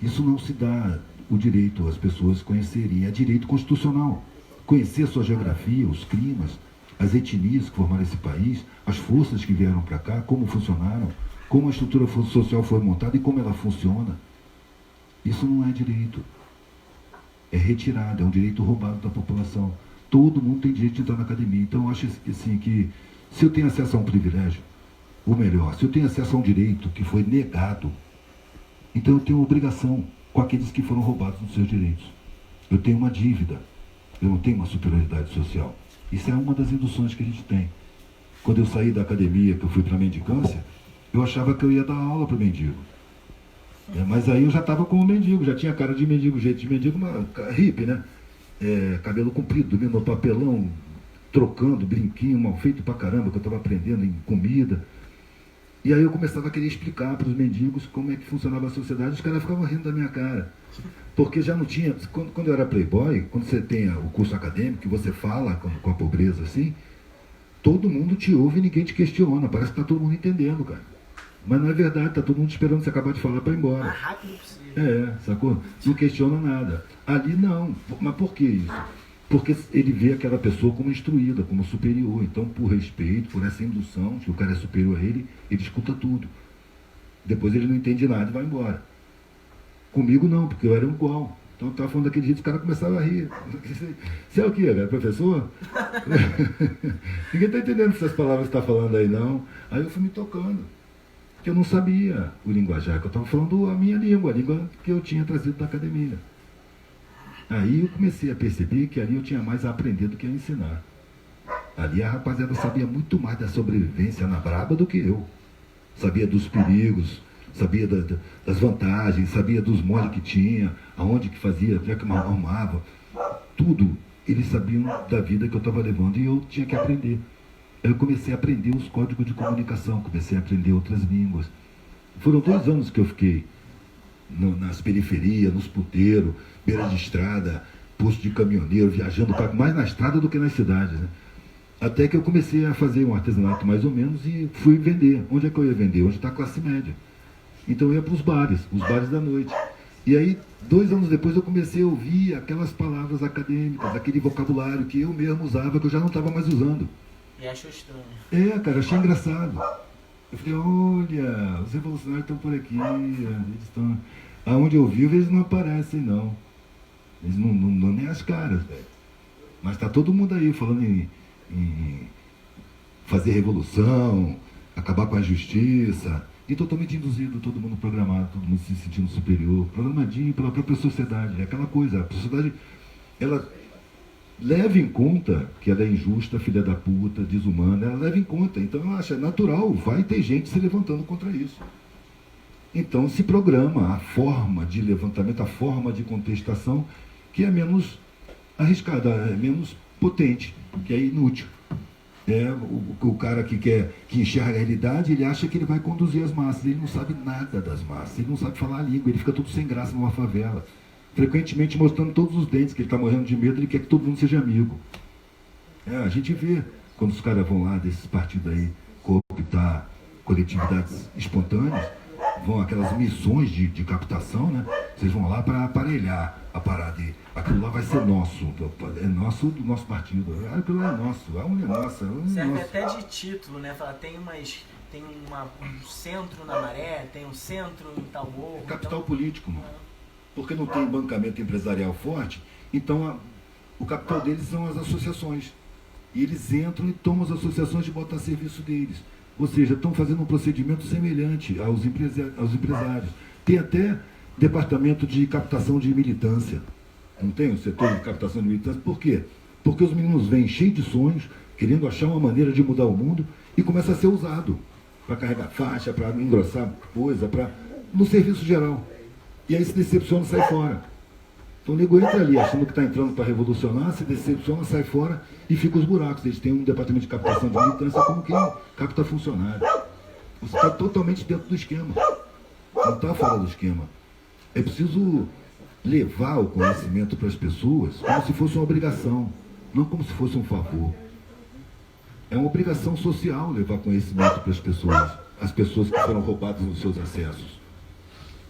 Isso não se dá o direito às pessoas conhecerem, é direito constitucional. Conhecer a sua geografia, os climas, as etnias que formaram esse país, as forças que vieram para cá, como funcionaram, como a estrutura social foi montada e como ela funciona. Isso não é direito. É retirada, é um direito roubado da população. Todo mundo tem direito de entrar na academia. Então eu acho assim que se eu tenho acesso a um privilégio, ou melhor, se eu tenho acesso a um direito que foi negado, então eu tenho obrigação com aqueles que foram roubados dos seus direitos. Eu tenho uma dívida, eu não tenho uma superioridade social. Isso é uma das induções que a gente tem. Quando eu saí da academia, que eu fui para a mendicância, eu achava que eu ia dar aula para o mendigo. Mas aí eu já estava como mendigo, já tinha cara de mendigo, jeito de mendigo, hippie, né? Cabelo comprido, dormindo no papelão, trocando, brinquinho, mal feito pra caramba, que eu estava aprendendo em comida. E aí eu começava a querer explicar para os mendigos como é que funcionava a sociedade, os caras ficavam rindo da minha cara. Porque já não tinha, quando eu era playboy, quando você tem o curso acadêmico, que você fala com a pobreza assim, todo mundo te ouve e ninguém te questiona, parece que está todo mundo entendendo, cara. Mas não é verdade, está todo mundo esperando você acabar de falar para ir embora. Mais rápido possível. Sacou? Não questiona nada. Ali não. Mas por que isso? Porque ele vê aquela pessoa como instruída, como superior. Então, por respeito, por essa indução, que o cara é superior a ele, ele escuta tudo. Depois ele não entende nada e vai embora. Comigo não, porque eu era igual. Então eu estava falando daquele jeito, os caras começaram a rir. Você é o quê, velho? Professor? Ninguém está entendendo essas palavras que você está falando aí, não. Aí eu fui me tocando. Porque eu não sabia o linguajar, que eu estava falando a minha língua, a língua que eu tinha trazido da academia. Aí eu comecei a perceber que ali eu tinha mais a aprender do que a ensinar. Ali a rapaziada sabia muito mais da sobrevivência na braba do que eu. Sabia dos perigos, sabia das vantagens, sabia dos moles que tinha, aonde que fazia, onde é que arrumava. Tudo eles sabiam da vida que eu estava levando e eu tinha que aprender. Eu comecei a aprender os códigos de comunicação, comecei a aprender outras línguas. Foram 2 anos que eu fiquei nas periferias, nos puteiros, beira de estrada, posto de caminhoneiro, viajando mais na estrada do que nas cidades, né? Até que eu comecei a fazer um artesanato mais ou menos e fui vender. Onde é que eu ia vender? Onde está a classe média. Então eu ia para os bares da noite. E aí, 2 anos depois, eu comecei a ouvir aquelas palavras acadêmicas, aquele vocabulário que eu mesmo usava, que eu já não estava mais usando. E achou estranho. Cara, achei engraçado. Eu falei, olha, os revolucionários estão por aqui, eles estão... Aonde eu vivo, eles não aparecem, não. Eles não nem as caras, velho. Mas está todo mundo aí falando em fazer revolução, acabar com a injustiça, e totalmente induzido, todo mundo programado, todo mundo se sentindo superior, programadinho pela própria sociedade. É aquela coisa, a sociedade, ela leva em conta que ela é injusta, filha da puta, desumana, ela leva em conta. Então ela acha natural, vai ter gente se levantando contra isso. Então se programa a forma de levantamento, a forma de contestação, que é menos arriscada, é menos potente, que é inútil. O cara que enxerga a realidade, ele acha que ele vai conduzir as massas, ele não sabe nada das massas, ele não sabe falar a língua, ele fica todo sem graça numa favela, frequentemente mostrando todos os dentes, que ele está morrendo de medo, ele quer que todo mundo seja amigo. A gente vê, quando os caras vão lá desses partidos aí, cooptar coletividades espontâneas, vão aquelas missões de captação, né? Vocês vão lá para aparelhar a parada e aquilo lá vai ser nosso, é nosso do nosso partido, aquilo lá é nosso, a unha é nossa, serve nosso. Até de título, né? Fala, tem um centro na Maré, tem um centro em tal morro. É capital político, mano. Porque não tem bancamento empresarial forte, então o capital deles são as associações. E eles entram e tomam as associações e botam a serviço deles. Ou seja, estão fazendo um procedimento semelhante aos empresários. Tem até departamento de captação de militância. Não tem o setor de captação de militância? Por quê? Porque os meninos vêm cheios de sonhos, querendo achar uma maneira de mudar o mundo, e começa a ser usado para carregar faixa, para engrossar coisa, no serviço geral. E aí se decepciona e sai fora. Então o nego entra ali achando que está entrando para revolucionar, se decepciona, sai fora e fica os buracos. Eles têm um departamento de captação de militância como quem capta funcionário. Você está totalmente dentro do esquema. Não está fora do esquema. É preciso levar o conhecimento para as pessoas como se fosse uma obrigação, não como se fosse um favor. É uma obrigação social levar conhecimento para as pessoas que foram roubadas nos seus acessos.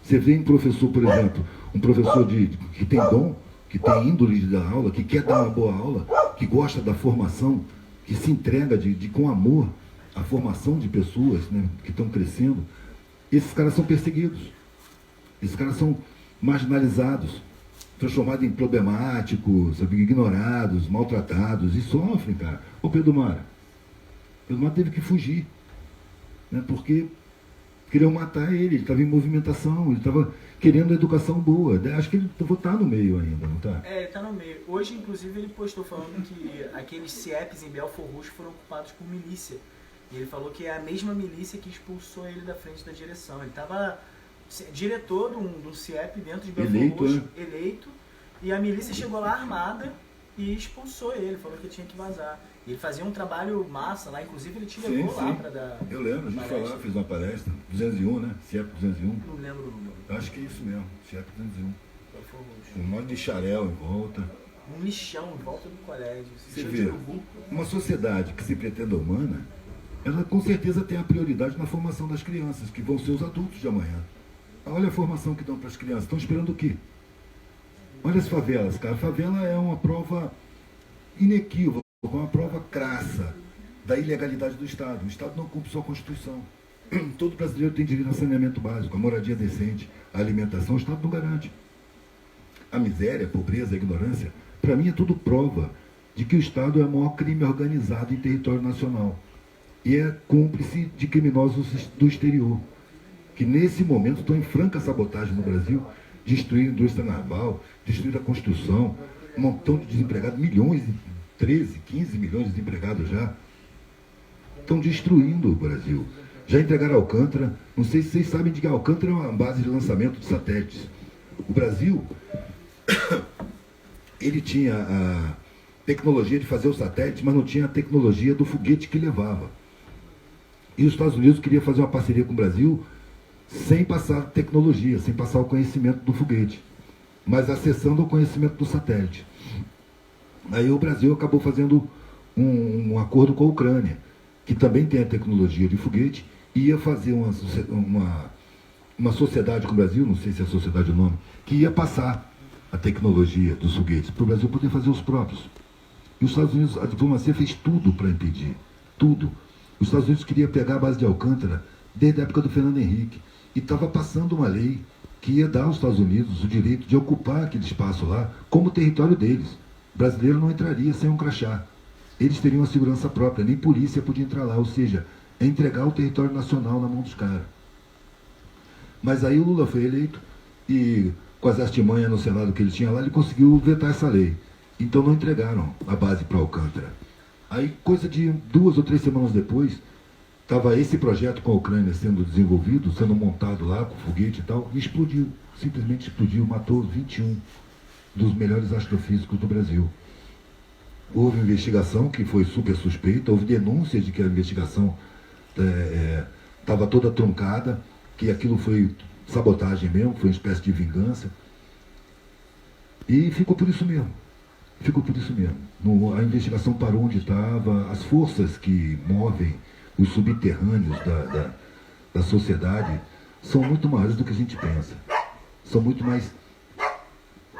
Você vê um professor, por exemplo, um professor que tem dom, que tem índole de dar aula, que quer dar uma boa aula, que gosta da formação, que se entrega com amor à formação de pessoas, né, que estão crescendo. Esses caras são perseguidos. Esses caras são marginalizados, transformados em problemáticos, sabe, ignorados, maltratados, e sofrem, cara. Ô Pedro Mara teve que fugir, né, porque queriam matar ele estava em movimentação, ele estava querendo educação boa. Acho que ele está no meio ainda, não está? Ele está no meio. Hoje, inclusive, ele postou falando que aqueles CIEPs em Belfor Roxo foram ocupados por milícia. E ele falou que é a mesma milícia que expulsou ele da frente da direção. Ele estava diretor de um CIEP dentro de Belfor Roxo, eleito, e a milícia chegou lá armada e expulsou ele, falou que tinha que vazar. E ele fazia um trabalho massa lá, inclusive ele te levou lá para dar... Eu lembro, a gente foi lá, fez uma palestra, 201, né? CIEP 201. Não lembro o número. Acho que é isso mesmo, CIEP 201. Um monte de xarel em volta. Um lixão em volta do colégio. Você vê, uma sociedade que se pretenda humana, ela com certeza tem a prioridade na formação das crianças, que vão ser os adultos de amanhã. Olha a formação que dão para as crianças, estão esperando o quê? Olha as favelas, cara. A favela é uma prova inequívoca, uma prova crassa da ilegalidade do Estado. O Estado não cumpre sua Constituição. Todo brasileiro tem direito a saneamento básico, a moradia decente, a alimentação, o Estado não garante. A miséria, a pobreza, a ignorância, para mim é tudo prova de que o Estado é o maior crime organizado em território nacional. E é cúmplice de criminosos do exterior, que nesse momento estão em franca sabotagem no Brasil, destruíram a indústria naval, destruíram a construção, um montão de desempregados, milhões, 13, 15 milhões de desempregados já. Estão destruindo o Brasil. Já entregaram Alcântara, não sei se vocês sabem de que Alcântara é uma base de lançamento de satélites. O Brasil, ele tinha a tecnologia de fazer o satélite, mas não tinha a tecnologia do foguete que levava. E os Estados Unidos queriam fazer uma parceria com o Brasil sem passar tecnologia, sem passar o conhecimento do foguete, mas acessando o conhecimento do satélite. Aí o Brasil acabou fazendo um acordo com a Ucrânia, que também tem a tecnologia de foguete, e ia fazer uma sociedade com o Brasil, não sei se é sociedade o nome, que ia passar a tecnologia dos foguetes para o Brasil poder fazer os próprios. E os Estados Unidos, a diplomacia fez tudo para impedir, tudo. Os Estados Unidos queriam pegar a base de Alcântara desde a época do Fernando Henrique, e estava passando uma lei que ia dar aos Estados Unidos o direito de ocupar aquele espaço lá como território deles. O brasileiro não entraria sem um crachá. Eles teriam a segurança própria, nem polícia podia entrar lá, ou seja, é entregar o território nacional na mão dos caras. Mas aí o Lula foi eleito e, com as artimanhas no Senado que ele tinha lá, ele conseguiu vetar essa lei. Então não entregaram a base para Alcântara. Aí, coisa de 2 ou 3 semanas depois, estava esse projeto com a Ucrânia sendo desenvolvido, sendo montado lá com foguete e tal, e explodiu, simplesmente explodiu, matou 21 dos melhores astrofísicos do Brasil. Houve investigação que foi super suspeita, houve denúncias de que a investigação estava toda truncada, que aquilo foi sabotagem mesmo, foi uma espécie de vingança. E ficou por isso mesmo. Ficou por isso mesmo. A investigação parou onde estava, as forças que movem os subterrâneos da sociedade são muito maiores do que a gente pensa. São muito mais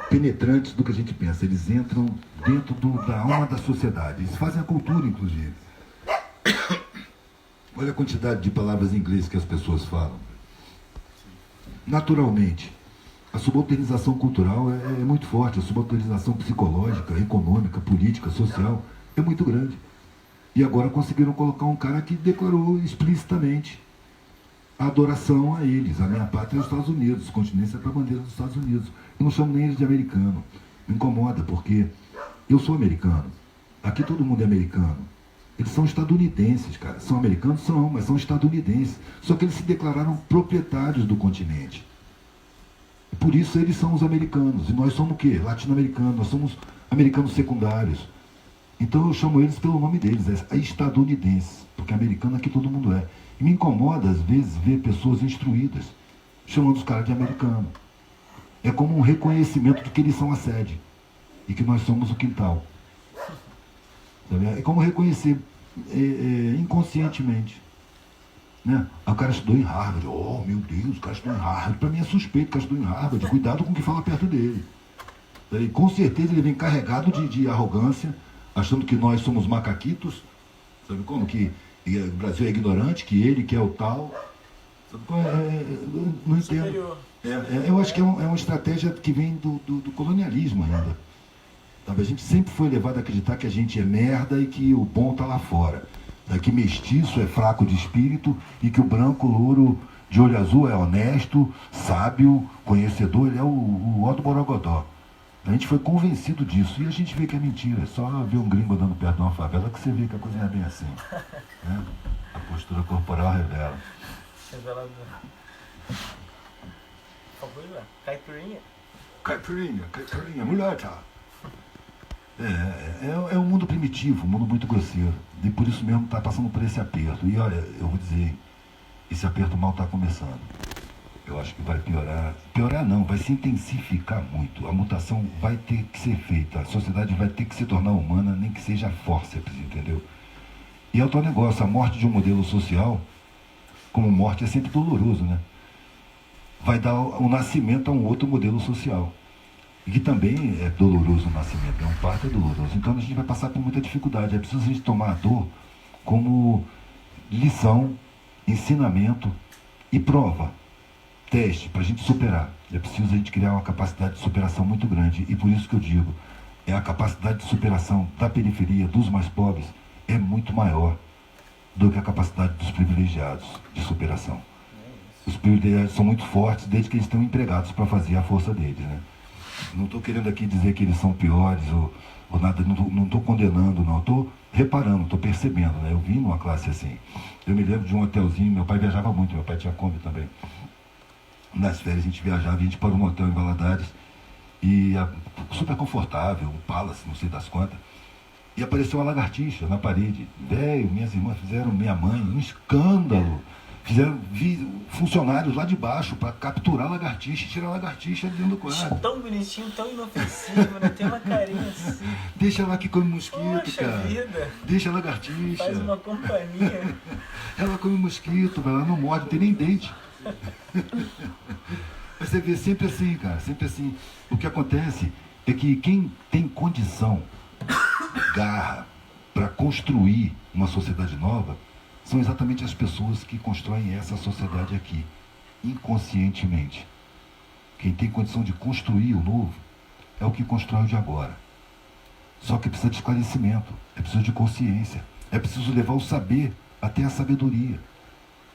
penetrantes do que a gente pensa. Eles entram dentro da alma da sociedade. Eles fazem a cultura, inclusive. Olha a quantidade de palavras em inglês que as pessoas falam. Naturalmente, a subalternização cultural é muito forte. A subalternização psicológica, econômica, política, social é muito grande. E agora conseguiram colocar um cara que declarou explicitamente a adoração a eles. A minha pátria é os Estados Unidos, continência para a bandeira dos Estados Unidos. Eu não chamo nem eles de americano. Me incomoda, porque eu sou americano. Aqui todo mundo é americano. Eles são estadunidenses, cara. São americanos? São, mas são estadunidenses. Só que eles se declararam proprietários do continente. Por isso eles são os americanos. E nós somos o quê? Latino-americanos. Nós somos americanos secundários. Então eu chamo eles pelo nome deles, é estadunidense, porque americano aqui todo mundo é. E me incomoda, às vezes, ver pessoas instruídas chamando os caras de americano. É como um reconhecimento de que eles são a sede e que nós somos o quintal. É como reconhecer inconscientemente. Né? O cara estudou em Harvard. Oh, meu Deus, o cara estudou em Harvard. Para mim é suspeito que o cara estudou em Harvard. Cuidado com o que fala perto dele. E, com certeza ele vem carregado de arrogância, achando que nós somos macaquitos, sabe como? Que o Brasil é ignorante, que ele que é o tal. Sabe como? Não entendo. Eu acho que é uma estratégia que vem do colonialismo ainda. Sabe? A gente sempre foi levado a acreditar que a gente é merda e que o bom está lá fora. Que mestiço é fraco de espírito e que o branco louro de olho azul é honesto, sábio, conhecedor, ele é o ó do Borogodó. A gente foi convencido disso e a gente vê que é mentira. É só ver um gringo andando perto de uma favela que você vê que a coisa não é bem assim. Né? A postura corporal revela. Revelador. Caipirinha? Caipirinha, mulata. É um mundo primitivo, um mundo muito grosseiro. E por isso mesmo está passando por esse aperto. E olha, eu vou dizer, esse aperto mal está começando. Eu acho que vai piorar. Piorar não, vai se intensificar muito. A mutação vai ter que ser feita. A sociedade vai ter que se tornar humana, nem que seja fórceps, entendeu? E é o tal negócio, a morte de um modelo social, como morte é sempre doloroso, né? Vai dar o nascimento a um outro modelo social. E que também é doloroso o nascimento, um parto é doloroso. Então a gente vai passar por muita dificuldade. É preciso a gente tomar a dor como lição, ensinamento e prova. Teste para a gente superar. É preciso a gente criar uma capacidade de superação muito grande. E por isso que eu digo, a capacidade de superação da periferia, dos mais pobres, é muito maior do que a capacidade dos privilegiados de superação. os privilegiados são muito fortes desde que eles estão empregados para fazer a força deles, né? Não estou querendo aqui dizer que eles são piores ou nada, não estou condenando, não. Estou reparando, estou percebendo, né? Eu vim numa classe assim. Eu me lembro de um hotelzinho, meu pai viajava muito, meu pai tinha Kombi também. Nas férias a gente viajava, a gente parou num hotel em Valadares, e super confortável, um palace, não sei das quantas. E apareceu uma lagartixa na parede. Velho, minhas irmãs fizeram, minha mãe, um escândalo. Fizeram funcionários lá de baixo para capturar a lagartixa e tirar a lagartixa de dentro do quarto. Tão bonitinho, tão inofensivo, né? Tem uma carinha assim. Deixa lá que come mosquito, Poxa cara. vida. Deixa a lagartixa. Faz uma companhia. Ela come mosquito, ela não morde, não tem nem dente. Você vê sempre assim, cara, sempre assim. O que acontece é que quem tem condição, garra, para construir uma sociedade nova, são exatamente as pessoas que constroem essa sociedade aqui, inconscientemente. Quem tem condição de construir o novo é o que constrói o de agora. Só que precisa de esclarecimento, é preciso de consciência, é preciso levar o saber até a sabedoria.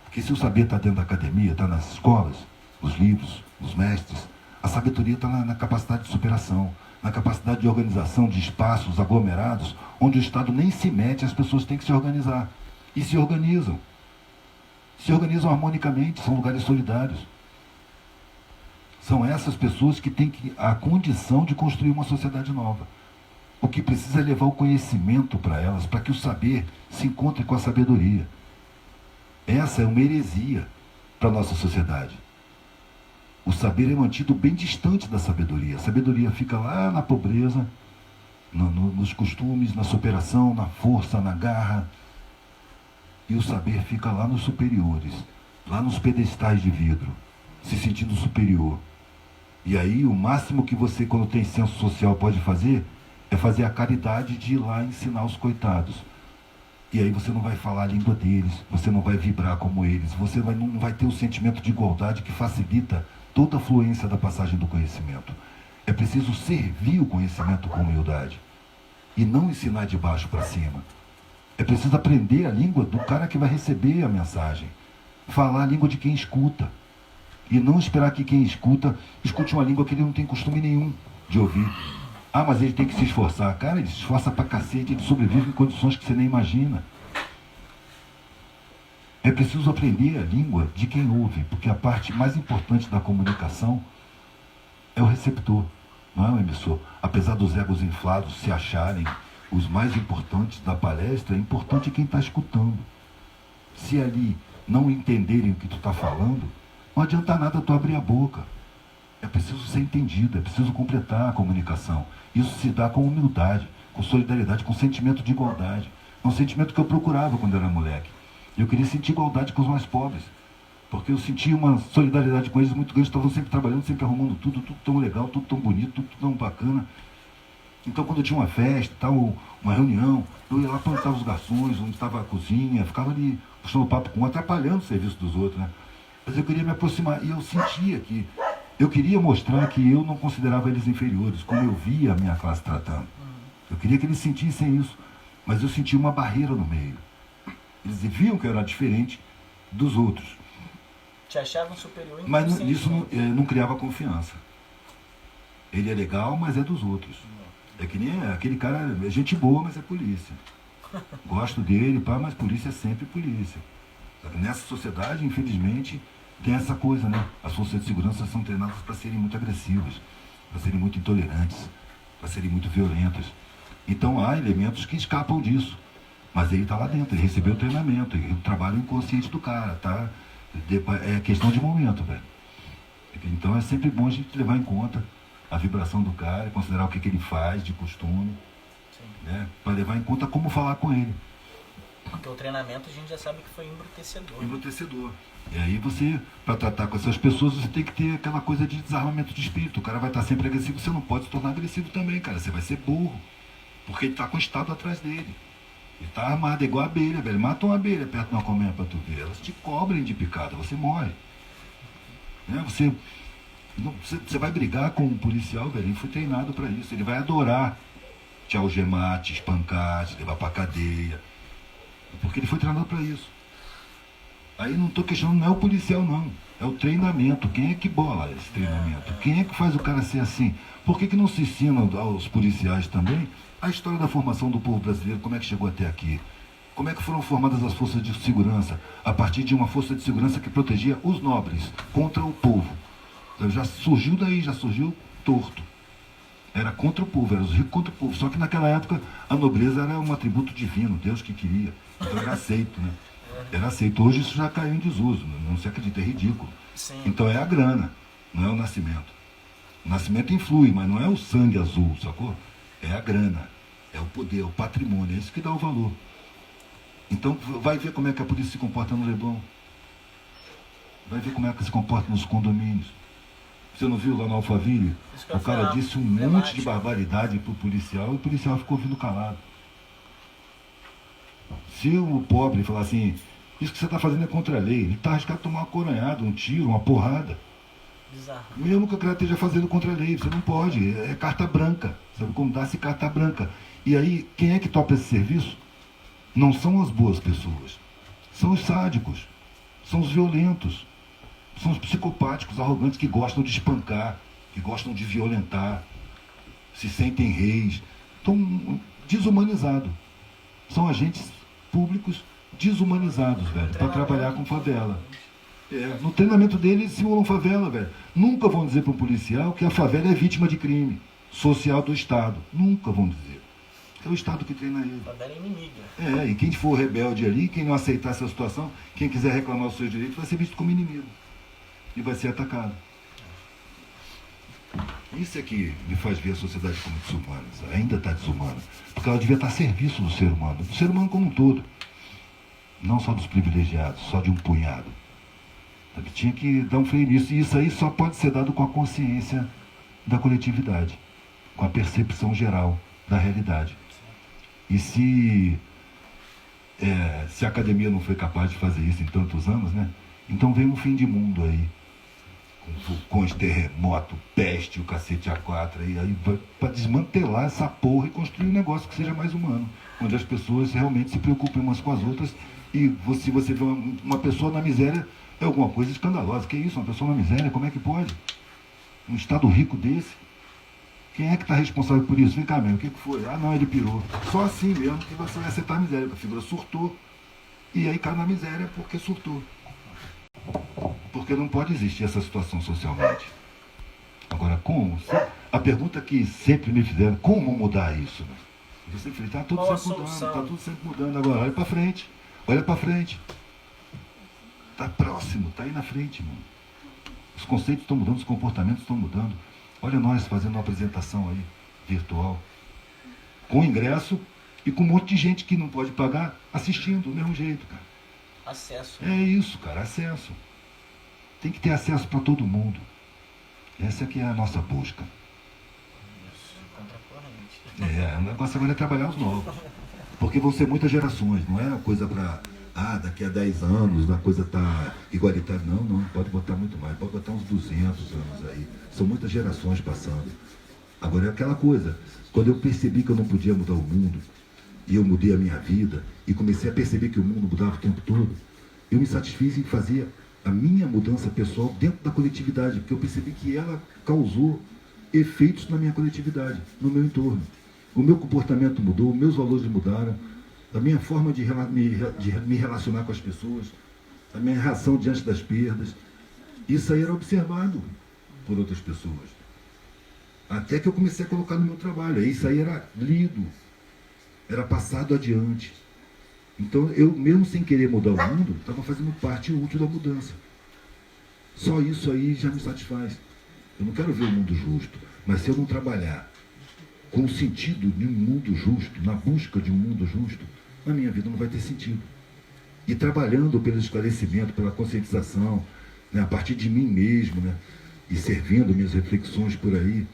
Porque se o saber está dentro da academia, está nas escolas, nos livros, nos mestres, a sabedoria está na capacidade de superação, na capacidade de organização de espaços aglomerados, onde o Estado nem se mete, as pessoas têm que se organizar. E se organizam. Se organizam harmonicamente, são lugares solidários. São essas pessoas que têm a condição de construir uma sociedade nova. O que precisa é levar o conhecimento para elas, para que o saber se encontre com a sabedoria. Essa é uma heresia para a nossa sociedade. O saber é mantido bem distante da sabedoria. A sabedoria fica lá na pobreza, nos costumes, na superação, na força, na garra. E o saber fica lá nos superiores, lá nos pedestais de vidro, se sentindo superior. E aí o máximo que você, quando tem senso social, pode fazer é fazer a caridade de ir lá ensinar os coitados. E aí você não vai falar a língua deles, você não vai vibrar como eles, você não vai ter o sentimento de igualdade que facilita toda a fluência da passagem do conhecimento. É preciso servir o conhecimento com humildade e não ensinar de baixo para cima. É preciso aprender a língua do cara que vai receber a mensagem. Falar a língua de quem escuta. E não esperar que quem escuta, escute uma língua que ele não tem costume nenhum de ouvir. Ah, mas ele tem que se esforçar. Cara, ele se esforça pra cacete, ele sobrevive em condições que você nem imagina. É preciso aprender a língua de quem ouve, porque a parte mais importante da comunicação é o receptor, não é o emissor. Apesar dos egos inflados se acharem os mais importantes da palestra, é importante quem está escutando. Se ali não entenderem o que tu está falando, não adianta nada tu abrir a boca. É preciso ser entendido, é preciso completar a comunicação. Isso se dá com humildade, com solidariedade, com sentimento de igualdade. É um sentimento que eu procurava quando era moleque. Eu queria sentir igualdade com os mais pobres, porque eu sentia uma solidariedade com eles muito grande. Estavam sempre trabalhando, sempre arrumando tudo tão legal, tudo tão bonito, tudo tão bacana. Então, quando tinha uma festa, tal, uma reunião, eu ia lá plantar os garçons, onde estava a cozinha, ficava ali puxando papo com um, atrapalhando o serviço dos outros, né? Mas eu queria me aproximar, e eu sentia que eu queria mostrar que eu não considerava eles inferiores, como eu via a minha classe tratando. Eu queria que eles sentissem isso, mas eu sentia uma barreira no meio. Eles viam que eu era diferente dos outros. Te achavam superior em Mas isso não criava confiança. Ele é legal, mas é dos outros. É que nem aquele cara, é gente boa, mas é polícia. Gosto dele, pá, mas polícia é sempre polícia. Nessa sociedade, infelizmente, tem essa coisa, né? As forças de segurança são treinadas para serem muito agressivas, para serem muito intolerantes, para serem muito violentas. Então há elementos que escapam disso. Mas ele está lá dentro, ele recebeu o treinamento, o trabalho inconsciente do cara, tá? É questão de momento, velho. Então é sempre bom a gente levar em conta a vibração do cara, considerar o que ele faz de costume, né? Para levar em conta como falar com ele. Porque o treinamento a gente já sabe que foi embrutecedor. Embrutecedor. E aí você, para tratar com essas pessoas, você tem que ter aquela coisa de desarmamento de espírito. O cara vai estar sempre agressivo, você não pode se tornar agressivo também, cara. Você vai ser burro. Porque ele está com o Estado atrás dele. Ele está armado, é igual a abelha, velho. Mata uma abelha perto de uma colmeia para tu ver. Elas te cobrem de picada, você morre. Né? Você vai brigar com um policial, velho. Ele foi treinado para isso. Ele vai adorar te algemar, te espancar, te levar para cadeia. Porque ele foi treinado para isso. Aí não estou questionando, não é o policial, não. É o treinamento. Quem é que bola esse treinamento? Quem é que faz o cara ser assim? Por que não se ensina aos policiais também a história da formação do povo brasileiro? Como é que chegou até aqui? Como é que foram formadas as forças de segurança? A partir de uma força de segurança que protegia os nobres contra o povo. Então, já surgiu daí, já surgiu torto. Era contra o povo, era os ricos contra o povo. Só que naquela época a nobreza era um atributo divino, Deus que queria. Então era aceito, né? Era aceito. Hoje isso já caiu em desuso, não se acredita, é ridículo. Sim. Então é a grana, não é o nascimento. O nascimento influi, mas não é o sangue azul, sacou? É a grana, é o poder, é o patrimônio, é isso que dá o valor. Então vai ver como é que a polícia se comporta no Leblon. Vai ver como é que se comporta nos condomínios. Você não viu lá no Alphaville? O cara disse um monte de barbaridade pro policial e o policial ficou ouvindo calado. Se o pobre falar assim, isso que você está fazendo é contra a lei, ele está arriscado a tomar uma coronhada, um tiro, uma porrada. Bizarro. Mesmo que o cara esteja fazendo contra a lei, você não pode, é carta branca. Sabe como dá-se carta branca? E aí, quem é que topa esse serviço? Não são as boas pessoas, são os sádicos, são os violentos, são os psicopáticos, arrogantes que gostam de espancar, que gostam de violentar, se sentem reis, estão desumanizados. São agentes públicos desumanizados, velho, para trabalhar com favela. No treinamento deles simulam favela, velho. Nunca vão dizer para um policial que a favela é vítima de crime social do Estado. Nunca vão dizer. É o Estado que treina ele. Favela é inimiga. E quem for rebelde ali, quem não aceitar essa situação, quem quiser reclamar os seus direitos, vai ser visto como inimigo. E vai ser atacado. Isso é que me faz ver a sociedade como desumana. Ainda está desumana. Porque ela devia estar a serviço do ser humano como um todo. Não só dos privilegiados, só de um punhado. Sabe? Tinha que dar um freio nisso. E isso aí só pode ser dado com a consciência da coletividade, com a percepção geral da realidade. E se a academia não foi capaz de fazer isso em tantos anos, né? Então vem um fim de mundo aí. Com vulcões, terremoto, peste, o cacete A4 aí para desmantelar essa porra e construir um negócio que seja mais humano, onde as pessoas realmente se preocupem umas com as outras. E se você vê uma pessoa na miséria, é alguma coisa escandalosa. Que isso, uma pessoa na miséria, como é que pode? Um estado rico desse? Quem é que está responsável por isso? Vem cá, meu, o que foi? Ah, não, ele pirou. Só assim mesmo que você vai acertar a miséria, a figura surtou. E aí cai na miséria porque surtou. Porque não pode existir essa situação socialmente. Agora, como? A pergunta que sempre me fizeram, como mudar isso? Né? Eu sempre falei, está tudo sempre mudando, está tudo sempre mudando. Agora, olha para frente, olha para frente. Está próximo, está aí na frente, mano. Os conceitos estão mudando, os comportamentos estão mudando. Olha nós fazendo uma apresentação aí, virtual, com ingresso e com um monte de gente que não pode pagar, assistindo do mesmo jeito, cara. Acesso. É isso, cara, acesso. Tem que ter acesso para todo mundo. Essa que é a nossa busca. Isso, contracorrente. O negócio agora é trabalhar os novos. Porque vão ser muitas gerações, não é uma coisa para, daqui a 10 anos a coisa tá igualitária. Não, pode botar muito mais, pode botar uns 200 anos aí. São muitas gerações passando. Agora é aquela coisa, quando eu percebi que eu não podia mudar o mundo, e eu mudei a minha vida, e comecei a perceber que o mundo mudava o tempo todo, eu me satisfiz em fazer a minha mudança pessoal dentro da coletividade, porque eu percebi que ela causou efeitos na minha coletividade, no meu entorno. O meu comportamento mudou, meus valores mudaram, a minha forma de me relacionar com as pessoas, a minha reação diante das perdas. Isso aí era observado por outras pessoas. Até que eu comecei a colocar no meu trabalho. Isso aí era lido, era passado adiante. Então eu, mesmo sem querer mudar o mundo, estava fazendo parte útil da mudança. Só isso aí já me satisfaz. Eu não quero ver o mundo justo, mas se eu não trabalhar com o sentido de um mundo justo, na busca de um mundo justo, a minha vida não vai ter sentido. E trabalhando pelo esclarecimento, pela conscientização, né, a partir de mim mesmo, né, e servindo minhas reflexões por aí.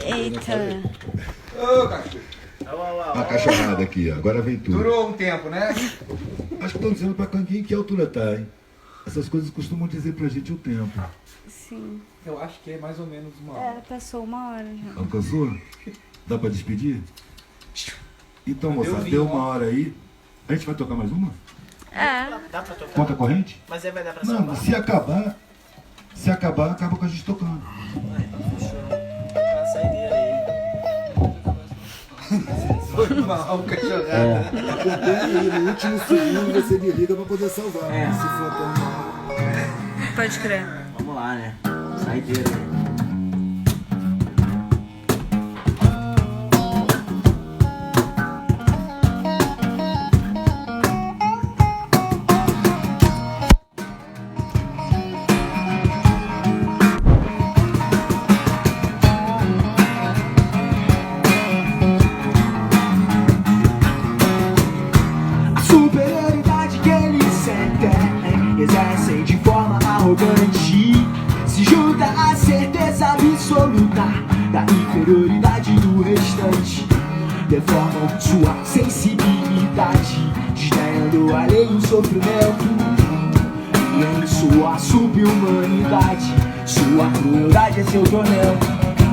Eita! Ô, cachorro. Uma cachorrada aqui, ó. Agora vem tudo. Durou um tempo, né? Acho que estão dizendo para Canguinho que altura tá, hein? Essas coisas costumam dizer pra gente o tempo. Sim. Eu acho que é mais ou menos uma hora. Passou uma hora já. Alcançou? Dá pra despedir? Então, moçada, vi, deu ó. uma hora aí. A gente vai tocar mais uma? É. Dá pra tocar. Conta corrente? Mas aí vai dar pra Não, salvar. se acabar, acaba com a gente tocando. Fechou. Uma saideira aí. Foi mal, cachorrada. E no último segundo você me liga pra poder salvar. É. Se for tão mal. Pode crer. Vamos lá, né? Saideira aí. A superioridade que eles sentem exercem de forma arrogante. Se junta à certeza absoluta da inferioridade do restante. Deformam sua sensibilidade, desdenhando alheio sofrimento. E em sua subhumanidade, sua crueldade é seu tormento.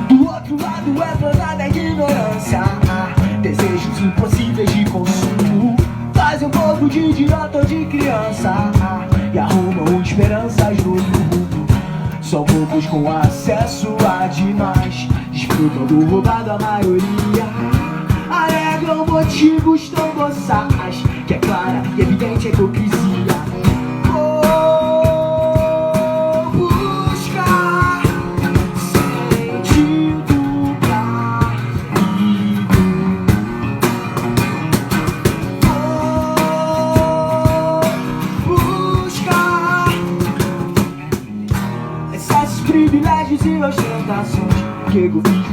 Do outro lado é plantada a ignorância, desejos impossíveis de consumo. Fazem um povo de idiota ou de criança e arrumam esperanças no mundo. São poucos com acesso a demais, desfrutam do roubado a maioria. Alegam motivos tão boçais que é clara e evidente a hipocrisia. Vou buscar sentido pra viver. Vou buscar excessos, privilégios e ostentações que egoísmo